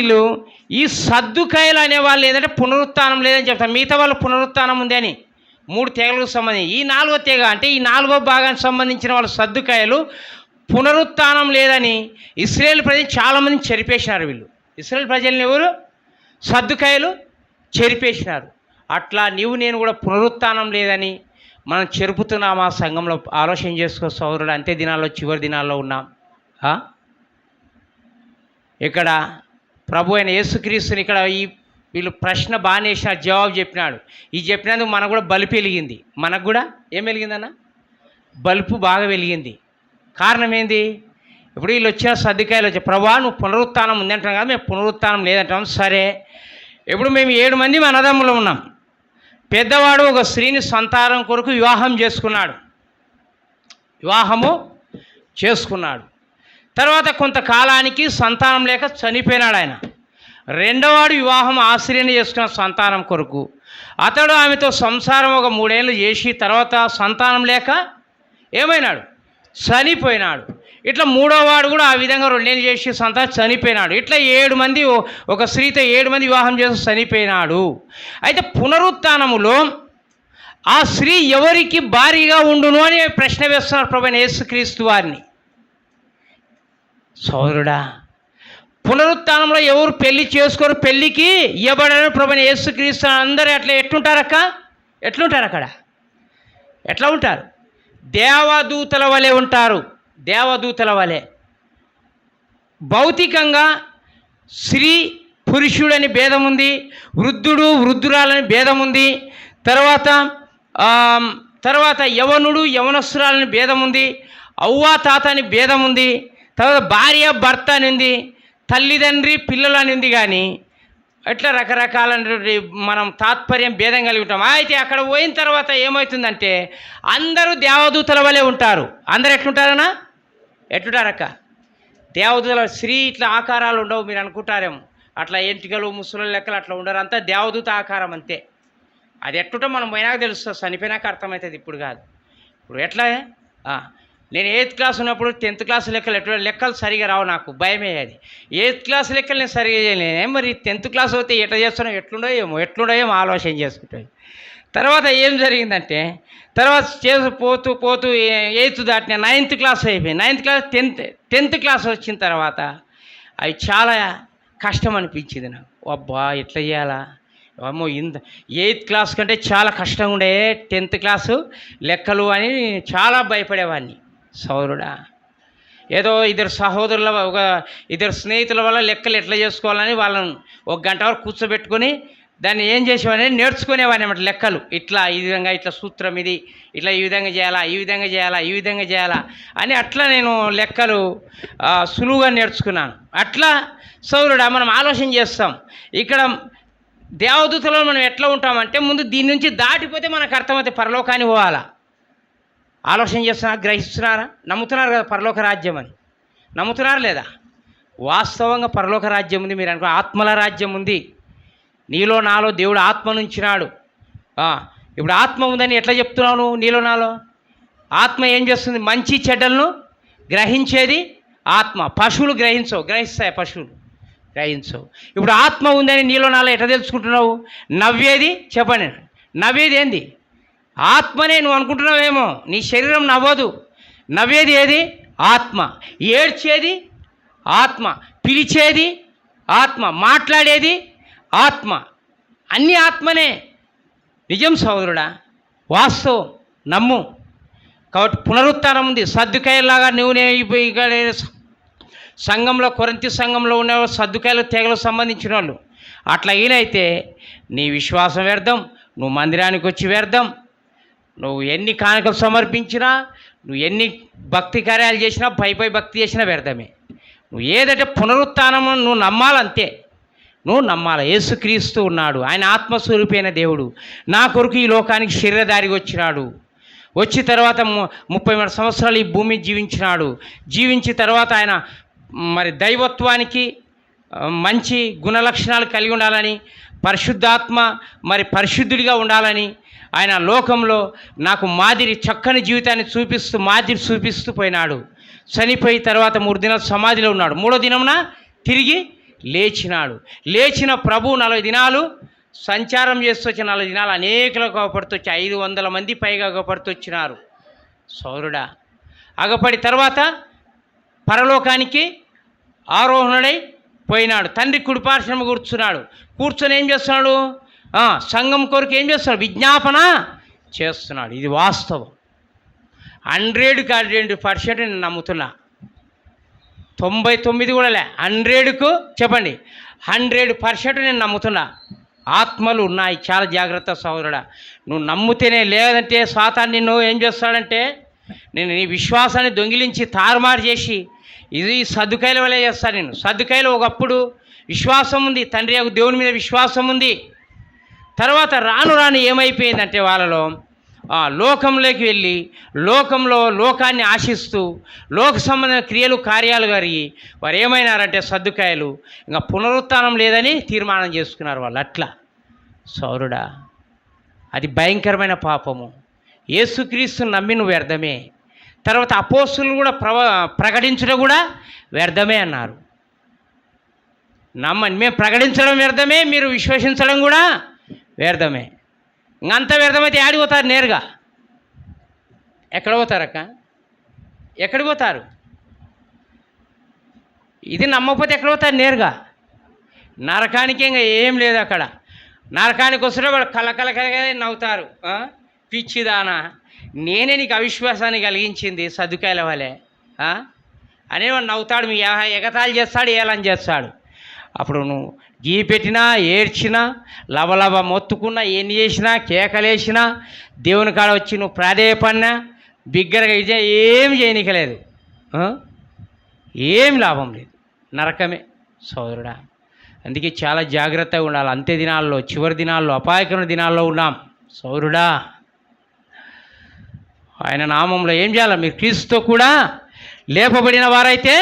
ఈ సద్దుకాయలు అనేవాళ్ళు ఏంటంటే పునరుత్థానం లేదని చెప్తారు. మిగతా వాళ్ళు పునరుత్థానం ఉంది అని 3 తెగలకు సంబంధించి. ఈ 4వ తెగ అంటే ఈ 4వ భాగానికి సంబంధించిన వాళ్ళు సద్దుకాయలు పునరుత్థానం లేదని ఇశ్రాయేల్ ప్రజలు చాలామందిని చెరిపేసినారు. ఇశ్రాయేల్ ప్రజల్ని ఎవరు? సద్దుకాయలు చెరిపేసినారు. అట్లా నేను కూడా పునరుత్థానం లేదని మనం చెరుపుతున్నాం. ఆ సంఘంలో ఆలోచన చేసుకో సోదరుడు. అంతే దినాల్లో, చివరి దినాల్లో ఉన్నాం. ఇక్కడ ప్రభు అయిన యేసుక్రీస్తుని ఇక్కడ వీళ్ళు ప్రశ్న బాగానే వేసినాడు, జవాబు చెప్పినాడు. చెప్పినందుకు మనకు కూడా బలుపు వెలిగింది. మనకు కూడా ఏం వెలిగిందన్న? బలుపు బాగా వెలిగింది. కారణం ఏంది? ఇప్పుడు వీళ్ళు వచ్చిన సద్దుకాయలు వచ్చి, ప్రభా నువ్వు పునరుత్థానం ఉంది అంటున్నాం కదా, మేము పునరుత్థానం లేదంటాం. సరే, ఇప్పుడు మేము 7 మంది అన్నదమ్ములు ఉన్నాం. పెద్దవాడు ఒక స్త్రీని సంతానం కొరకు వివాహం చేసుకున్నాడు. తర్వాత కొంతకాలానికి సంతానం లేక చనిపోయినాడు ఆయన. 2వవాడు వివాహం ఆ స్త్రీని చేసుకున్న సంతానం కొరకు. అతడు ఆమెతో సంసారం ఒక 3 ఏళ్ళు చేసి తర్వాత సంతానం లేక ఏమైనాడు? చనిపోయినాడు. ఇట్లా 3వవాడు కూడా ఆ విధంగా 2 ఏళ్ళు చేసి సంతానం చనిపోయినాడు. ఇట్లా 7 మంది, ఒక స్త్రీతో 7 మంది వివాహం చేసి చనిపోయినాడు. అయితే పునరుత్థానములో ఆ స్త్రీ ఎవరికి భారీగా ఉండును అని ప్రశ్న వేస్తున్నారు ప్రభువైన యేసుక్రీస్తు వారిని. సోదరుడా, పునరుత్థానంలో ఎవరు పెళ్లి చేసుకోరు, పెళ్లికి ఇవ్వబడరు ప్రభువైన యేసుక్రీస్తు. అందరూ అట్లా ఎట్లుంటారు అక్కడ? ఎట్లా ఉంటారు? దేవదూతల వలె ఉంటారు. దేవదూతల వలె. భౌతికంగా స్త్రీ పురుషుడని భేదం ఉంది, వృద్ధుడు వృద్ధురాలని భేదం ఉంది, తర్వాత యవనుడు యవనస్తురాలని భేదం ఉంది, అవ్వా తాత అని భేదం ఉంది, తర్వాత భార్య భర్త అని ఉంది, తల్లిదండ్రి పిల్లలు అని ఉంది. కానీ ఇట్లా రకరకాలైనటువంటి మనం తాత్పర్యం భేదం కలిగి ఉంటాం. అయితే అక్కడ పోయిన తర్వాత ఏమవుతుందంటే అందరూ దేవదూతల వలె ఉంటారు. అందరు ఎట్లుంటారన్నా? ఎట్లుంటారక్క? దేవదూతల స్త్రీ ఇట్లా ఆకారాలు ఉండవు, మీరు అనుకుంటారేమో. అట్లా ఎంటికలు ముసలు లెక్కలు అట్లా ఉండరు, అంతా దేవదూత ఆకారం అంతే. అది ఎట్లుంటో మనం పోయినాక తెలుస్తుంది, చనిపోయినాక అర్థమవుతుంది, ఇప్పుడు కాదు. ఇప్పుడు ఎట్లా నేను 8th క్లాస్ ఉన్నప్పుడు 10th క్లాస్ లెక్కలు సరిగా రావు, నాకు భయమే. అది 8th క్లాస్ లెక్కలు నేను సరిగా చేయలేను, మరి 10th క్లాస్ అయితే ఎట్లా చేస్తున్నావు, ఎట్లుండో ఏమో ఆలోచన చేసుకుంటాయి. తర్వాత ఏం జరిగిందంటే తర్వాత చేసి పోతూ 8th దాటిన 9th క్లాస్ అయిపోయింది. 9th క్లాస్ 10th క్లాస్ వచ్చిన తర్వాత అవి చాలా కష్టం అనిపించింది నాకు. అబ్బా ఎట్లా చేయాలా, అమ్మో 8th క్లాస్ కంటే చాలా కష్టంగా ఉండే 10th క్లాసు లెక్కలు అని చాలా భయపడేవాడిని. సౌరుడా, ఏదో ఇద్దరు స్నేహితుల వల్ల లెక్కలు ఎట్లా చేసుకోవాలని వాళ్ళని 1 గంట వరకు కూర్చోబెట్టుకొని దాన్ని ఏం చేసేవాడిని, నేర్చుకునేవాడిని అన్నమాట. లెక్కలు ఇట్లా ఈ విధంగా, ఇట్లా సూత్రం ఇది, ఇట్లా ఈ విధంగా చేయాలా, ఈ విధంగా చేయాలా, ఈ విధంగా చేయాలా అని అట్లా నేను లెక్కలు సులువుగా నేర్చుకున్నాను. అట్లా సౌరుడా మనం ఆలోచన చేస్తాం. ఇక్కడ దేవదూతలో మనం ఎట్లా ఉంటామంటే ముందు దీని నుంచి దాటిపోతే మనకు అర్థమైతే పరలోకానికి పోవాలా. ఆలోచన చేస్తున్నారు, గ్రహిస్తున్నారా? నమ్ముతున్నారు కదా పరలోక రాజ్యం అని? నమ్ముతున్నారు లేదా? వాస్తవంగా పరలోక రాజ్యం ఉంది. మీరు అనుకో ఆత్మల రాజ్యం ఉంది. నీలో నాలో దేవుడు ఆత్మను ఉంచినాడు. ఇప్పుడు ఆత్మ ఉందని ఎట్లా చెప్తున్నావు నువ్వు? నీలో నాలో ఆత్మ ఏం చేస్తుంది? మంచి చెడ్డలను గ్రహించేది ఆత్మ. పశువులు గ్రహిస్తాయి, పశువులు గ్రహించవు. ఇప్పుడు ఆత్మ ఉందని నీలో నాలో ఎట్లా తెలుసుకుంటున్నావు? నవ్వేది చెప్పండి, నవ్వేది ఏంది? ఆత్మనే. నువ్వు అనుకుంటున్నావేమో నీ శరీరం నవ్వదు. నవ్వేది ఏది? ఆత్మ. ఏడ్చేది ఆత్మ, పిలిచేది ఆత్మ, మాట్లాడేది ఆత్మ, అన్నీ ఆత్మనే. నిజం సోదరుడా, వాస్తవం, నమ్ము. కాబట్టి పునరుత్థానం ఉంది. సద్దుకాయలాగా నువ్వు సంఘంలో, కొరింథీ సంఘంలో ఉన్న సద్దుకాయలు తెగలకు సంబంధించిన వాళ్ళు అట్లా ఈయనైతే నీ విశ్వాసం వ్యర్థం, నువ్వు మందిరానికి వచ్చి వ్యర్థం, నువ్వు ఎన్ని కానుకలు సమర్పించినా, నువ్వు ఎన్ని భక్తి కార్యాలు చేసినా, పై భక్తి చేసినా వ్యర్థమే. నువ్వు ఏదంటే పునరుత్థానం నువ్వు నమ్మాలంతే. నువ్వు నమ్మాలి. యేసుక్రీస్తు ఉన్నాడు, ఆయన ఆత్మస్వరూపైన దేవుడు. నా కొరకు ఈ లోకానికి శరీరధారిగా వచ్చినాడు. వచ్చి తర్వాత 33 సంవత్సరాలు ఈ భూమి జీవించినాడు. జీవించిన తర్వాత ఆయన మరి దైవత్వానికి మంచి గుణలక్షణాలు కలిగి ఉండాలని, పరిశుద్ధాత్మ మరి పరిశుద్ధుడిగా ఉండాలని ఆయన లోకంలో నాకు చక్కని జీవితాన్ని చూపిస్తూ పోయినాడు. చనిపోయి తర్వాత 3 దినాలు సమాధిలో ఉన్నాడు. 3వ దినమున తిరిగి లేచినాడు. లేచిన ప్రభు 40 దినాలు సంచారం చేస్తూ వచ్చి 40 దినాలు అనేకలు అగపడుతూ వచ్చి 500 మంది పైగా అగపడుతూ వచ్చినారు. సౌరుడా, అగపడి తర్వాత పరలోకానికి ఆరోహణుడై పోయినాడు. తండ్రి కుడిపార్శ్వము కూర్చున్నాడు. కూర్చొని ఏం చేస్తున్నాడు? సంఘం కొరకు ఏం చేస్తున్నాడు? విజ్ఞాపన చేస్తున్నాడు. ఇది వాస్తవం. 100% నేను నమ్ముతున్నా. 99 కూడా లే, 100కు చెప్పండి, 100% నేను నమ్ముతున్నా. ఆత్మలు ఉన్నాయి. చాలా జాగ్రత్త సోదరుడా. నువ్వు నమ్ముతేనే, లేదంటే సాతాను నిన్ను ఏం చేస్తాడంటే నేను నీ విశ్వాసాన్ని దొంగిలించి తారుమారు చేసి ఇది సద్దుకాయల వల్ల చేస్తాను. నేను సద్దుకాయలు ఒకప్పుడు విశ్వాసం ఉంది, తండ్రి దేవుని మీద విశ్వాసం ఉంది. తర్వాత రాను ఏమైపోయిందంటే వాళ్ళలో లోకంలోకి వెళ్ళి లోకాన్ని ఆశిస్తూ లోక సంబంధమైన క్రియలు కార్యాలు జరిగి వారు ఏమైనారంటే సద్దుకాయలు ఇంకా పునరుత్థానం లేదని తీర్మానం చేసుకున్నారు వాళ్ళు. అట్లా సౌరుడా, అది భయంకరమైన పాపము. యేసుక్రీస్తుని నమ్మి నువ్వు వ్యర్థమే. తర్వాత అపోస్తులు కూడా ప్రకటించడం కూడా వ్యర్థమే అన్నారు. నమ్మని మేము ప్రకటించడం వ్యర్థమే, మీరు విశ్వసించడం కూడా వ్యర్థమే. ఇంకంత వ్యర్థమైతే ఆడిపోతారు నేరుగా. ఎక్కడ పోతారక్క? ఎక్కడికి పోతారు? ఇది నమ్మకపోతే ఎక్కడ పోతారు? నేరుగా నరకానికి. ఇంకా ఏం లేదు అక్కడ. నరకానికి వస్తే వాడు కలకలకలగా నవ్వుతారు. పిచ్చిదానా, నేనే నీకు అవిశ్వాసాన్ని కలిగించింది సద్దుకాయల వలె అని వాడు నవ్వుతాడు. మీ ఎగతాళి చేస్తాడు, ఏలని చేస్తాడు. అప్పుడు నువ్వు గీ పెట్టినా, ఏడ్చినా, లవలవ మొత్తుకున్నా, ఎన్ని చేసినా, కేకలేసినా, దేవుని కాడ వచ్చి నువ్వు ప్రాధేయపడినా, బిగ్గరగా ఇది ఏం చేయనీకలేదు. ఏం లాభం లేదు, నరకమే సోదరుడా. అందుకే చాలా జాగ్రత్తగా ఉండాలి. అంత్య దినాల్లో, చివరి దినాల్లో, అపాయకరమైన దినాల్లో ఉన్నాం. సౌరుడా, ఆయన నామంలో ఏం చేయాలి? మీరు క్రీస్తుతో కూడా లేపబడిన వారైతే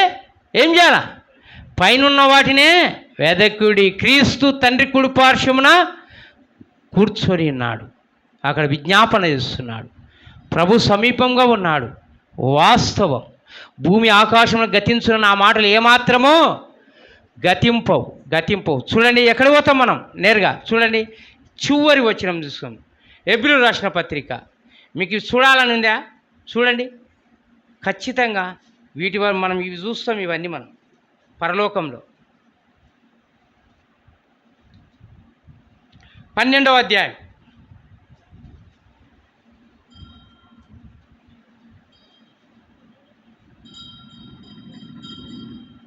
ఏం చేయాలి? పైనున్న వాటినే వెదకుడి. క్రీస్తు తండ్రి కుడి పార్శ్వమున కూర్చొని ఉన్నాడు. అక్కడ విజ్ఞాపన చేస్తున్నాడు. ప్రభు సమీపంగా ఉన్నాడు. వాస్తవం. భూమి ఆకాశంలో గతించిన నా మాటలు ఏమాత్రమో గతింపవు. చూడండి, ఎక్కడ పోతాం మనం? నేరుగా చూడండి, చివరి వచనం చూసుకోండి. హెబ్రీయులకు రాసిన పత్రిక. మీకు ఇవి చూడాలని ఉందా? చూడండి, ఖచ్చితంగా వీటి వల్ల మనం ఇవి చూస్తాం. ఇవన్నీ మనం పరలోకంలో 12వ అధ్యాయం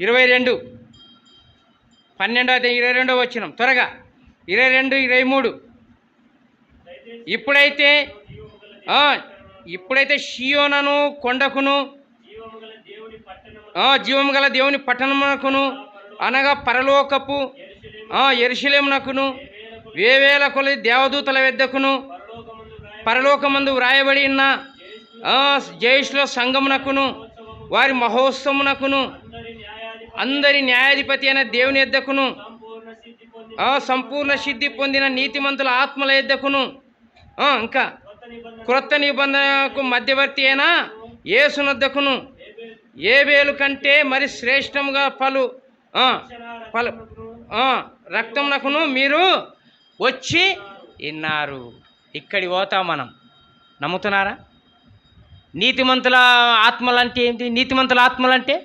22, 12వ అధ్యాయం 22వ వచనం. త్వరగా 22, 23. ఇప్పుడైతే షియోనను కొండకును జీవము గల దేవుని పట్టణమునకును అనగా పరలోకపు యెరూషలేమునకును వేవేల కొలది దేవదూతల వద్దకును పరలోకమందు వ్రాయబడి ఉన్న జైష్ల సంఘమునకును వారి మహోత్సవమునకును అందరి న్యాయాధిపతి అయిన దేవుని యొద్దకును సంపూర్ణ సిద్ధి పొందిన నీతిమంతుల ఆత్మల యొద్దకును ఇంకా క్రొత్త నిబంధనకు మధ్యవర్తి అయిన యేసునొద్దకును ఏబేలు కంటే మరి శ్రేష్టముగా పలు రక్తమునకును మీరు వచ్చి విన్నారు. ఇక్కడి పోతాం మనం. నమ్ముతున్నారా? నీతిమంతుల ఆత్మలంటే ఏంటి? నీతిమంతుల ఆత్మలంటే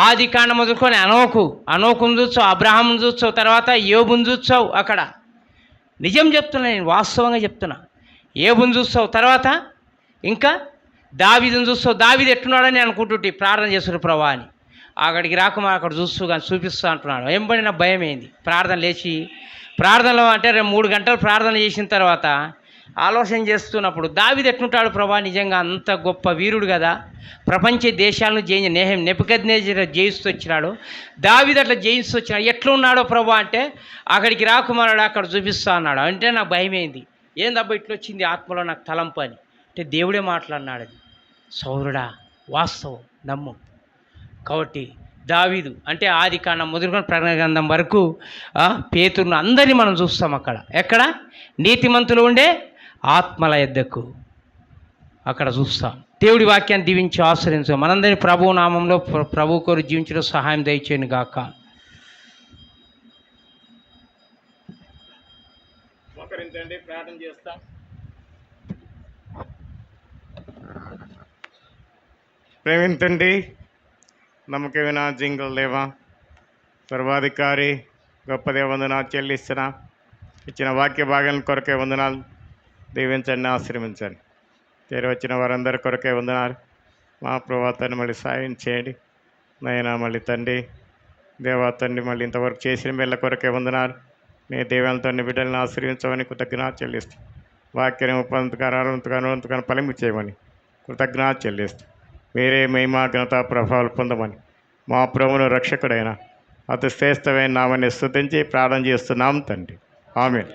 ఆది కాండం మొదలుకొని అనోకును చూచావు, అబ్రహామును చూచావు, తర్వాత యోబును చూచావు. అక్కడ నిజం చెప్తున్నా, నేను వాస్తవంగా చెప్తున్నా. యోబును చూస్తావు, తర్వాత ఇంకా దావీదును చూస్తావు. దావీదు ఎట్టున్నాడని అనుకుంటుంటే ప్రార్థన చేస్తున్నారు ప్రభా అని. అక్కడికి రాకుమా, అక్కడ చూస్తూ కానీ చూపిస్తా అంటున్నాడు. వెంబడి నా భయం ఏంది? ప్రార్థన లేచి ప్రార్థనలో అంటే 3 గంటలు ప్రార్థన చేసిన తర్వాత ఆలోచన చేస్తున్నప్పుడు దావీదు ఎట్లుంటాడు ప్రభా? నిజంగా అంత గొప్ప వీరుడు కదా, ప్రపంచ దేశాలను నెబుకద్నెజరు జయిస్తూ వచ్చినాడు. దావీదు అట్లా జయిస్తూ వచ్చినాడు. ఎట్లా ఉన్నాడో ప్రభా అంటే అక్కడికి రాకుమారాడు, అక్కడ చూపిస్తా అన్నాడు. అంటే నాకు భయమైంది. ఏందబ్బా ఇట్లా వచ్చింది ఆత్మలో నాకు తలంపు అని. అంటే దేవుడే మాట్లాడినాడు. అది సౌరుడా, వాస్తవం, నమ్ము. కాబట్టి దావీదు అంటే ఆది కాండం మొదలుకొని ప్రకటన గ్రంథం వరకు పేతురును అందరినీ మనం చూస్తాం. అక్కడ ఎక్కడ నీతిమంతులు ఉండే ఆత్మల యొద్దకు అక్కడ చూస్తాం. దేవుడి వాక్యాన్ని దీవించి ఆశ్రయించాం. మనందరినీ ప్రభు నామంలో ప్రభు కోరి జీవించడం సహాయం దయచేయను గాక. ప్రార్థన చేస్తాం. ప్రేమించండి. నమ్మకమైన జింగల్ దేవా, సర్వాధికారి గొప్ప దేవ, వందనాలు చెల్లిస్తున్నా. ఇచ్చిన వాక్య భాగాల కొరకే వందనాలు. దీవించండి, ఆశ్రమించండి. చేరి వచ్చిన వారందరి కొరకే వందనాలు. మా ప్రభాతాన్ని మళ్ళీ సాయం చేయండి నైనా. మళ్ళీ తండ్రి దేవాతాన్ని మళ్ళీ ఇంతవరకు చేసిన మేళ్ళ కొరకే వందనాలు. నీ దేవాలతో బిడ్డలను ఆశ్రయించమని కృతజ్ఞత చెల్లిస్తూ, వాక్యాన్ని ఉపంతకాన్ని ఫలింపు చేయమని కృతజ్ఞత చెల్లిస్తూ, మీరే మహిమా ఘనత ప్రభావాలు పొందమని మా ప్రభువును రక్షకుడైన అతి శ్రేష్టమైన నామాన్ని స్తుతించి ప్రార్థన చేస్తున్నాం తండ్రి. ఆమేన్.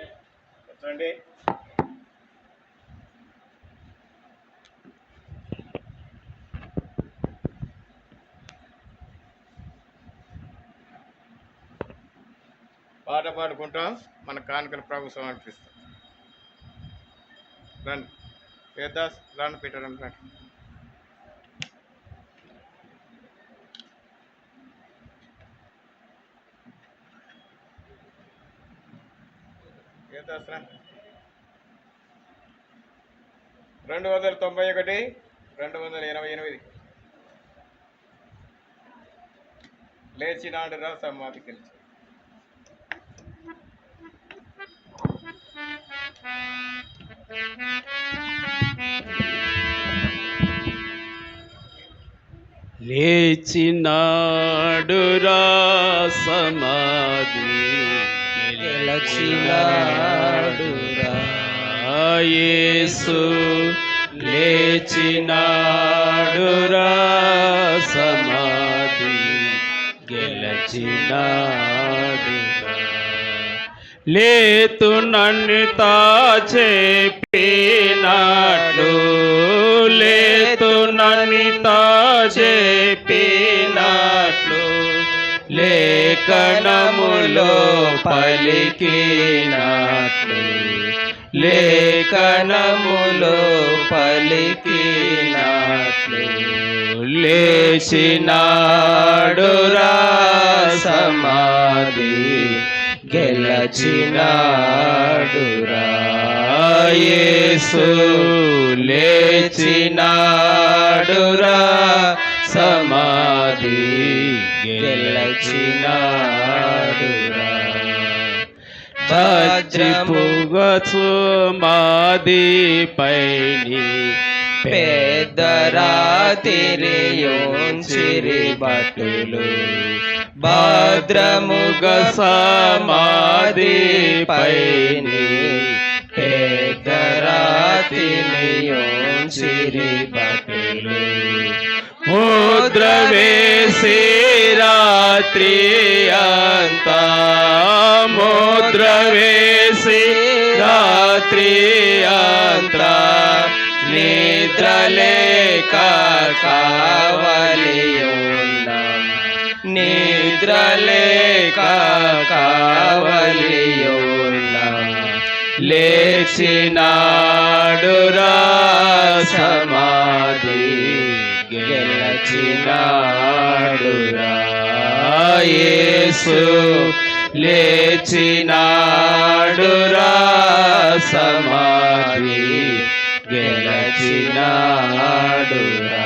పాట పాడుకుంటాం. మన కానుకలు ప్రభు సమర్పిస్తాం. రండి వేదాస్, రండి పీటర్, రండి. వేదాస్ రండి. 291, 288. లేచినాడు రా సమాధికి వెళ్ళి. లేచినాడురా సమాధి గెలచినాడురా యేసు, లేచినాడురా సమాధి గెలచినాడురా. లేతునన్నితా చెప్పినట్లు లేతునన్నితా చెప్పినట్లు లేఖనములో పలికినట్లు లేఖనములో పలికినట్లు లేచినాడురా సమాధి గెలచినాడురా యేసు లేచినాడురా సమాధి గెలచినాడురా చచ్చిపుగసు మాది పైని పెద్దరాతిరియోంచిరి బట్టులు భద్రముగ సమాధి పైని పెద్దరాతిరియోంచిరి బట్టులు ముద్ర వేసి రాత్రి అంతా ముద్ర వేసి రాత్రి అంతా నిద్రలేక కావలియున్న నిద్రలేక కావలియున్న లేచినాడురా సమాధి గెలచినాడురా యేసు లేచినాడురా సమాధి గెలచినాడురా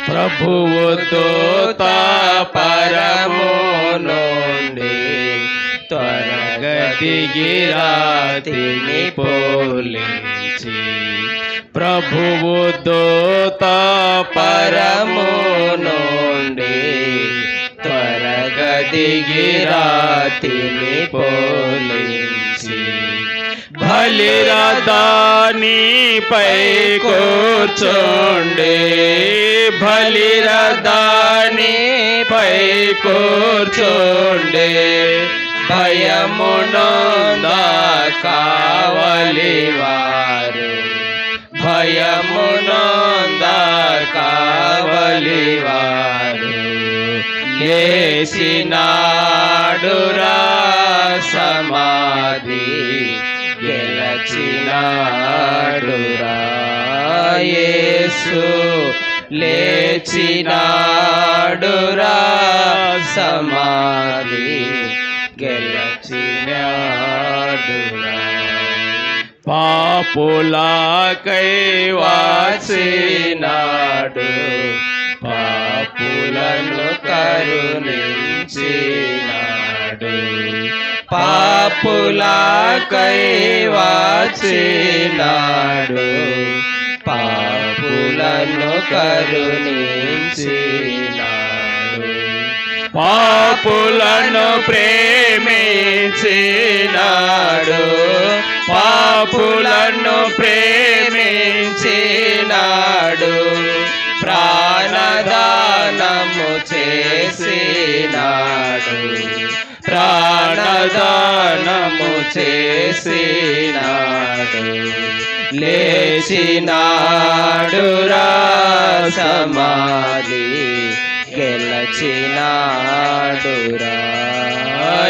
ప్రభువు దూత పరము నుండి త్వరగతికి రాతిని పోలించి ప్రభువు దూత పరము నుండి త్వరగతికి రాతిని పోలించి బలిరదానిపై కూర్చోండి బలిరదానిపై కూర్చోండి భయమునంద కావలి వారు భయమునంద కావలి వారు లేచినాడురా సమాధి గెలచినాడురా యేసు లేచినాడురా సమాధి గెలచినాడురా పాపులకై వాసినాడు పాపులను కరుణించినాడు పాపులకై వాసినాడు పాపులను కరుణించినాడు పాపులను ప్రేమించినాడు పాపులను ప్రేమించినాడు ప్రాణదానము చేసినాడు ప్రాణదానము చేసినాడు లేచినాడురా సమాధి గెలచినాడురా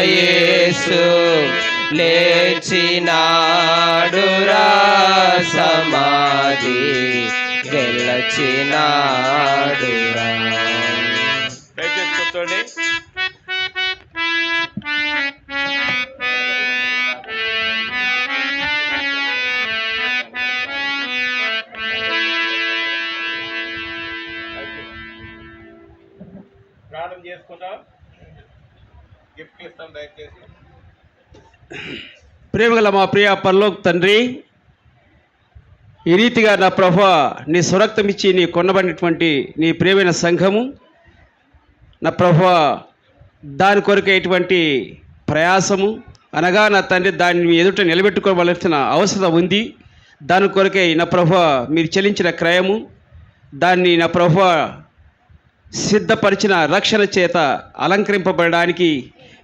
యేసు లేచినాడురా సమాధి గెలచినాడురా. కూర్చోండి. ప్రాణం చేసుకుంటాం, గిఫ్ట్ ఇస్తాం దయచేసి. ప్రేమగల మా ప్రియ పరలోక తండ్రి, ఈ రీతిగా నా ప్రభువా నీ స్వరక్తం ఇచ్చి నీ కొనబడినటువంటి నీ ప్రియమైన సంఘము నా ప్రభువా దాని కొరకైనటువంటి ప్రయాసము అనగా నా తండ్రి దాన్ని ఎదుట నిలబెట్టుకోవలసిన అవసరం ఉంది. దాని కొరకై నా ప్రభువా మీరు చెల్లించిన క్రయము దాన్ని నా ప్రభువా సిద్ధపరిచిన రక్షణ చేత అలంకరింపబడడానికి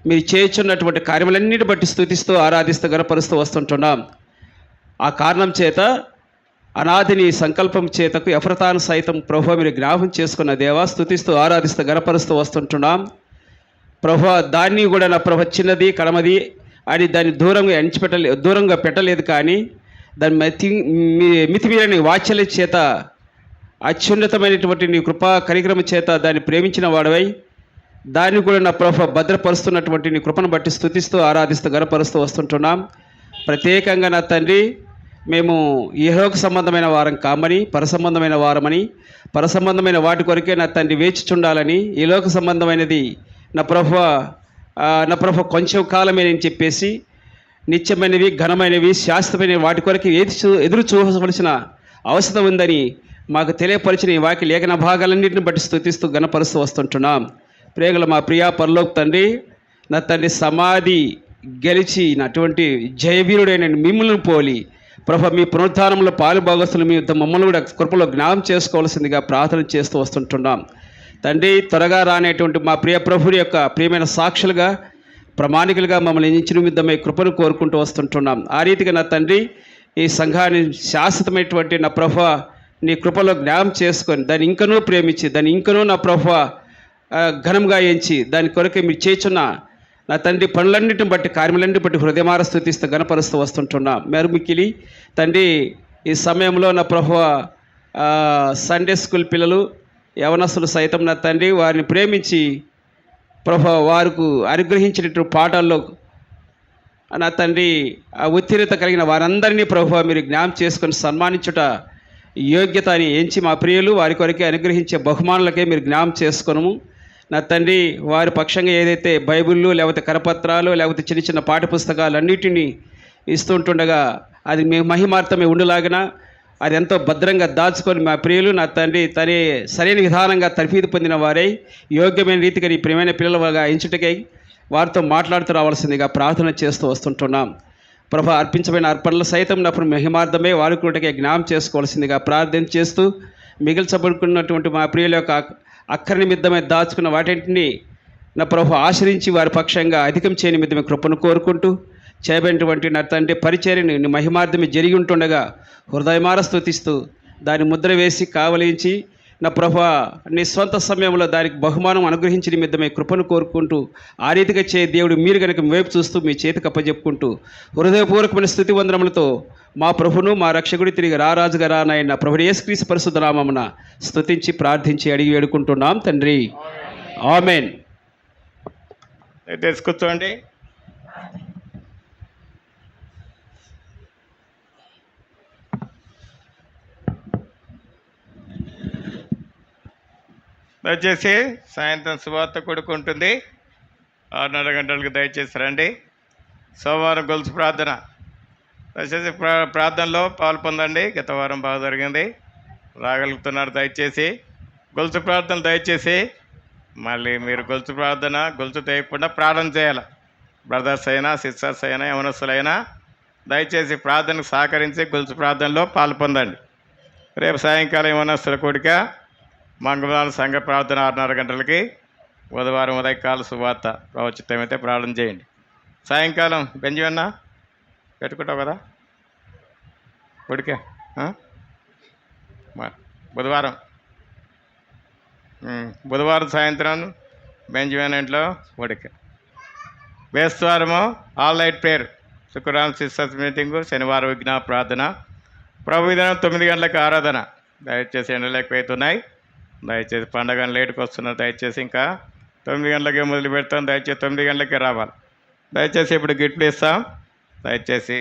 మీరు చేయుచున్నటువంటి కార్యములన్నిటి బట్టి స్తుతిస్తూ ఆరాధిస్తూ గణపరుస్తూ వస్తుంటున్నాం. ఆ కారణం చేత అనాదిని సంకల్పం చేతకు ఎఫ్రతాను సైతం ప్రభువా మీరు జ్ఞాపకం చేసుకున్న దేవా స్తుతిస్తూ ఆరాధిస్తూ గణపరుస్తూ వస్తుంటున్నాం. ప్రభువా దాన్ని కూడా నా ప్రభు చిన్నది కడమది అని దాన్ని దూరంగా పెట్టలేదు, కానీ దాని మితిమీరని వాత్సల్య చేత అత్యున్నతమైనటువంటి నీ కృపా కనికరమ చేత దాన్ని ప్రేమించిన వాడవై దాన్ని కూడా నా ప్రభు భద్రపరుస్తున్నటువంటి నీ కృపను బట్టి స్తుతిస్తూ ఆరాధిస్తూ గణపరుస్తూ వస్తుంటున్నాం. ప్రత్యేకంగా నా తండ్రి, మేము ఇహలోక సంబంధమైన వారం కామని పరసంబంధమైన వారమని, పరసంబంధమైన వాటి కొరకే నా తండ్రి వేచిచుండాలని, ఈ లోక సంబంధమైనది నా ప్రభు కొంచెం కాలమే అని చెప్పేసి నిత్యమైనవి ఘనమైనవి శాశ్వతమైన వాటి కొరకు ఎదురు చూడవలసిన అవసరం ఉందని మాకు తెలియపరిచిన ఈ వాక్య లేఖన భాగాలన్నింటిని బట్టి స్తుతిస్తూ గణపరుస్తూ వస్తుంటున్నాం. ప్రేగల మా ప్రియా పరలోక తండ్రి, నా తండ్రి సమాధి గెలిచి నటువంటి జయవీరుడైన మిమ్మల్ని పోలి ప్రభు మీ పునరుద్ధానంలో పాలుభాగస్తులు మీ మమ్మల్ని కూడా కృపలో జ్ఞానం చేసుకోవాల్సిందిగా ప్రార్థన చేస్తూ వస్తుంటున్నాం. తండ్రి, త్వరగా రానేటువంటి మా ప్రియ ప్రభుని యొక్క ప్రియమైన సాక్షులుగా ప్రమాణికులుగా మమ్మల్ని ఎంచిన విధమై కృపను కోరుకుంటూ వస్తుంటున్నాం. ఆ రీతిగా నా తండ్రి, ఈ సంఘాన్ని శాశ్వతమైనటువంటి నా ప్రభు నీ కృపలో జ్ఞానం చేసుకొని దాన్ని ఇంకనూ ప్రేమించి దాన్ని ఇంకనూ నా ప్రభు ఘనంగా ఎంచి దాని కొరకే మీరు చేస్తున్న నా తండ్రి పనులన్నిటిని బట్టి కార్యములన్నిటిని బట్టి హృదయమార స్తుతిస్తూ గణపరుస్తూ వస్తుంటున్నాం. మెరుమిక్కిలి తండ్రి, ఈ సమయంలో నా ప్రభువ సండే స్కూల్ పిల్లలు యవనస్తులు సైతం నా తండ్రి వారిని ప్రేమించి ప్రభు వారికి అనుగ్రహించినటువంటి పాఠాల్లో నా తండ్రి ఉత్తీర్ణత కలిగిన వారందరినీ ప్రభు మీరు జ్ఞాపకం చేసుకొని సన్మానించుట యోగ్యత అని ఎంచి మా ప్రియులు వారి కొరకే అనుగ్రహించే బహుమానులకే మీరు జ్ఞాపకం చేసుకొనము. నా తండ్రి, వారి పక్షంగా ఏదైతే బైబిళ్ళు లేకపోతే కరపత్రాలు లేకపోతే చిన్న చిన్న పాఠ్యపుస్తకాలు అన్నిటినీ ఇస్తుంటుండగా అది మీ మహిమార్థమే ఉండులాగిన అది ఎంతో భద్రంగా దాచుకొని మా ప్రియులు నా తండ్రి తనే సరైన విధానంగా తర్ఫీదు పొందిన వారై యోగ్యమైన రీతిగా నీ ప్రియమైన పిల్లలుగా ఎంచుటకై వారితో మాట్లాడుతూ రావాల్సిందిగా ప్రార్థన చేస్తూ వస్తుంటున్నాం. ప్రభు అర్పించబడిన అర్పణలు సైతం నా మహిమార్థమే వాడుకుంటకే జ్ఞాపకం చేసుకోవాల్సిందిగా ప్రార్థన చేస్తూ మిగిల్చబడుకున్నటువంటి మా ప్రియుల యొక్క అక్కర నిమిత్తమే దాచుకున్న వాటిని నా ప్రభు ఆశ్రయించి వారి పక్షంగా అధికం చేయని నిమిత్తమే కృపను కోరుకుంటూ చేయబడినటువంటి నా తండ్రి పరిచర్యని నీ మహిమార్థమే జరిగి ఉంటుండగా హృదయమార స్తుతిస్తూ దాన్ని ముద్ర వేసి కావలించి నా ప్రభు నీ సొంత సమయంలో దానికి బహుమానం అనుగ్రహించిన నిమిత్తమే కృపను కోరుకుంటూ ఆ రీతిగా దేవుడు మీరు కనుక వైపు చూస్తూ మీ చేతికి అప్పచెప్పుకుంటూ హృదయపూర్వకమైన స్తుతి వందనములతో మా ప్రభును మా రక్షకుడి తిరిగి రారాజుగా రానాయన ప్రభు యేసుక్రీస్తు పరిశుద్ధ నామమున స్తుతించి ప్రార్థించి అడిగి వేడుకుంటున్నాం తండ్రి. ఆమెన్. తెలుసుకుంటోండి. దయచేసి సాయంత్రం శుభార్త కొడుకుంటుంది 6:30 గంటలకు దయచేసి రండి. సోమవారం గొలుసు ప్రార్థన దయచేసి ప్రార్థనలో పాలు పొందండి. గత వారం బాగా జరిగింది, రాగలుగుతున్నారు. దయచేసి గొలుసు ప్రార్థన దయచేసి మళ్ళీ మీరు గొలుసు ప్రార్థన గొలుసు తెయకుండా ప్రార్థన చేయాలి. బ్రదర్స్ అయినా సిస్టర్స్ అయినా యవనస్తులైనా దయచేసి ప్రార్థనకు సహకరించి గొలుసు ప్రార్థనలో పాలు పొందండి. రేపు సాయంకాలం యవనస్తుల కూడిక, మంగళవారం సంఘ ప్రార్థన 6:30 గంటలకి, బుధవారం ఉదయకాల శుభార్త ప్రవచితం అయితే ప్రార్థన చేయండి. సాయంకాలం బెంజమన్నా పెట్టుకుంటావు కదా కొడుకే, బుధవారం సాయంత్రం బెంజమిన్ ఇంట్లో ఉడిక, బేస్తవారము ఆల్ నైట్ ప్రేయర్, శుక్రవారం సిస్టర్స్ మీటింగు, శనివారం విజ్ఞాప ప్రార్థన, ప్రభు దినం 9 గంటలకు ఆరాధన. దయచేసి ఎండలు ఎక్కువైతున్నాయి, దయచేసి పండగ లేటుకు వస్తున్నారు. దయచేసి ఇంకా 9 గంటలకే మొదలు పెడతాం. దయచేసి 9 గంటలకే రావాలి. దయచేసి ఇప్పుడు గిఫ్ట్లు ఇస్తాం. దయచేసి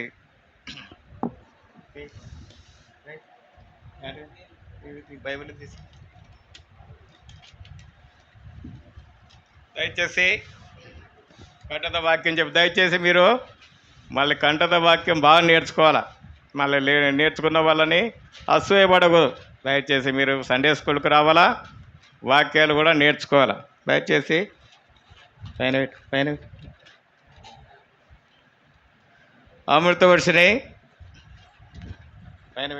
బైబిల్ తీసి దయచేసి కంఠత వాక్యం చెప్పి దయచేసి మీరు మళ్ళీ కంఠత వాక్యం బాగా నేర్చుకోవాలి. మళ్ళీ నేర్చుకున్న వాళ్ళని అసూయపడకూడదు. దయచేసి మీరు సండే స్కూల్కి రావాలా, వాక్యాలు కూడా నేర్చుకోవాలా. దయచేసి పైన అమృత వర్షిని పైన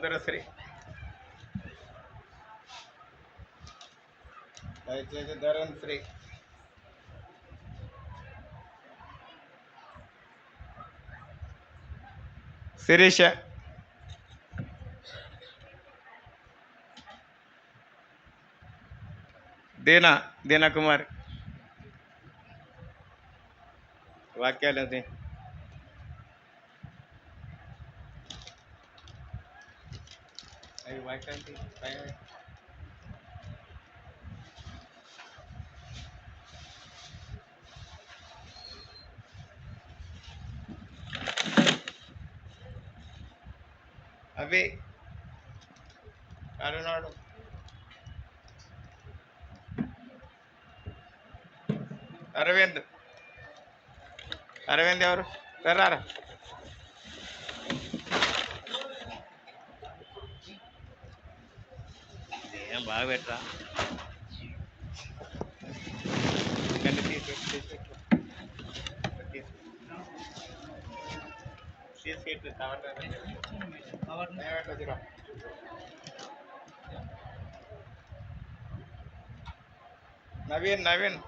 మధురశ్రీ దయచేసి ధరణ్ శ్రీ శిరీష దీనకుమారి వాక్యాలు అది వాక్యాలు అవి అరుణాడు అరవింద్ ఎవరు రారా ఏం బాగా పెట్టరా తీసుకెట్టు నవీన్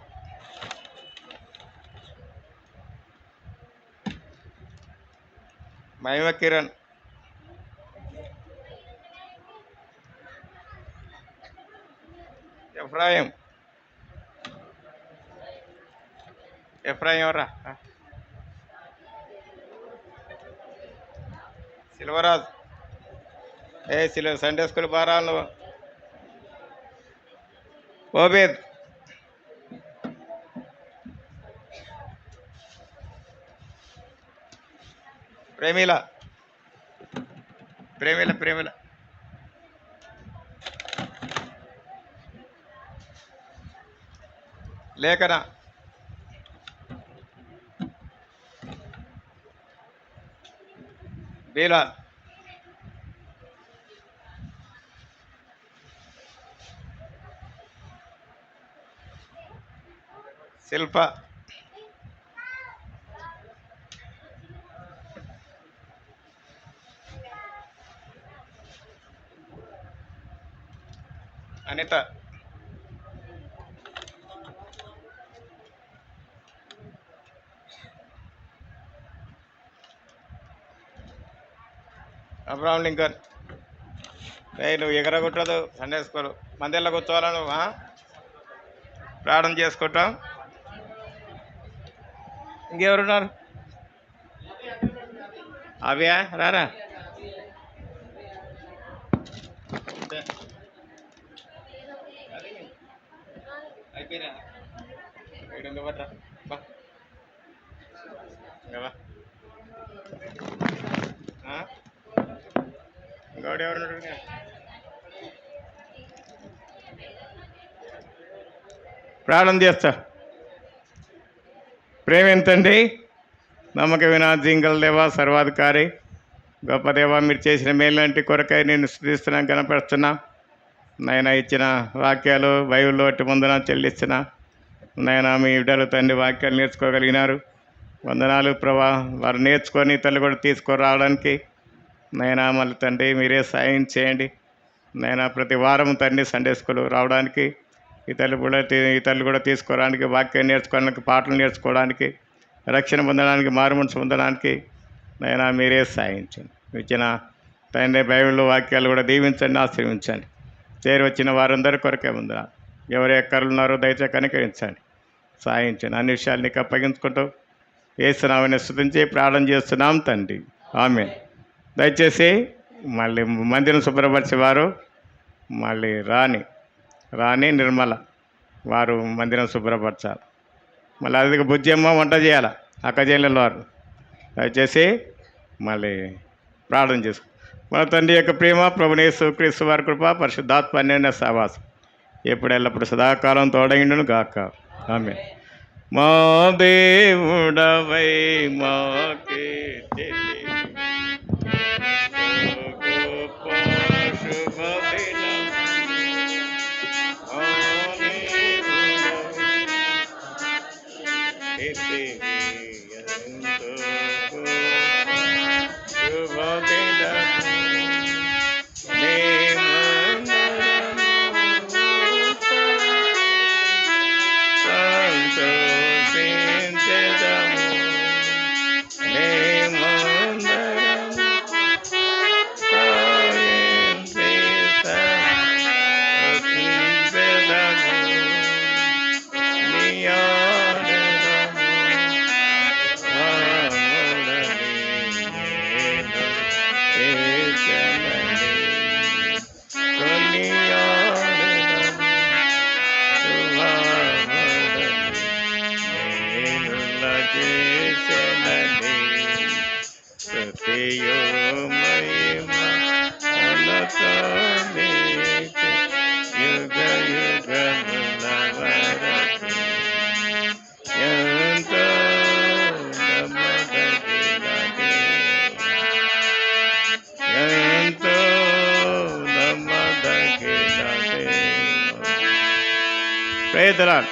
మహిమ కిరణ్ ఎఫ్రాయిం ఎవరా సిల్వరాజ్ సండే స్కూల్ బారాలు ఓబేద్ ప్రేమిల లేఖన బీలా శిల్ప అనిత అబ్రాహం లింకన్ నువ్వు ఎగరగొట్టదు సండే స్కూల్ మందిలో కూర్చోవాలా నువ్వు ప్రార్థన చేసుకుంటాం. ఇంకెవరున్నారు? అవ్యా రారా అయిపోయినా బట్రా ఇంకోటి ఎవరు ప్రార్థన చేస్తా. ప్రేమ ఎంతండి, నమ్మకమైన జింగల్ దేవా, సర్వాధికారి గొప్ప దేవా, మీరు చేసిన మేలంటి కొరకై నేను స్తుతిస్తున్నాను, కనపరుస్తున్నా. నాయన ఇచ్చిన వాక్యాలు బైబిల్లో అట్టి ముందున చెల్లిస్తున్నా. నాయన మీ బిడ్డలు తండ్రి వాక్యాలు నేర్చుకోగలిగినారు. వందనాలు ప్రభా. వారు నేర్చుకొని తల్లి కూడా తీసుకురావడానికి నాయన మళ్ళీ తండ్రి మీరే సాయం చేయండి. నాయన ప్రతి వారం తండ్రి సండే స్కూల్ రావడానికి ఈ తల్లి కూడా తీసుకోవడానికి, వాక్యం నేర్చుకోవడానికి, పాటలు నేర్చుకోవడానికి, రక్షణ పొందడానికి, మారుమనసు పొందడానికి నాయన మీరే సాయించండి. ఇచ్చిన తండ్రి బైబిల్లో వాక్యాలు కూడా దీవించండి, ఆశ్రయించండి. చేరి వచ్చిన వారందరి కొరకే ఉందా, ఎవరు ఎక్కరు ఉన్నారో దయచేసి కనికరించండి, సాయించండి. అన్ని విషయాలు నీకు అప్పగించుకుంటూ ఏసునామని స్తుతించి ప్రార్థన చేస్తున్నాం తండ్రి, ఆమేన్. దయచేసి మళ్ళీ మందిరం శుభ్రపరిచేవారు మళ్ళీ రాణి నిర్మల వారు మందిరం శుభ్రపరచాలి. మళ్ళీ అది బుజ్జమ్మ వంట చేయాలి, అక్కజేళ్ళ వారు. దయచేసి మళ్ళీ ప్రార్థన చేసుకో. మన తండ్రి యొక్క ప్రేమ, ప్రభువైన యేసుక్రీస్తు వారి కృప, పరిశుద్ధాత్మ అన్యోన్య సహవాసం ఎప్పుడు ఎల్లప్పుడు సదాకాలం తోడైండును గాక, ఆమేన్. మా దేవుడవై మాకే శుభ ప్రైజ్ ది లార్డ్.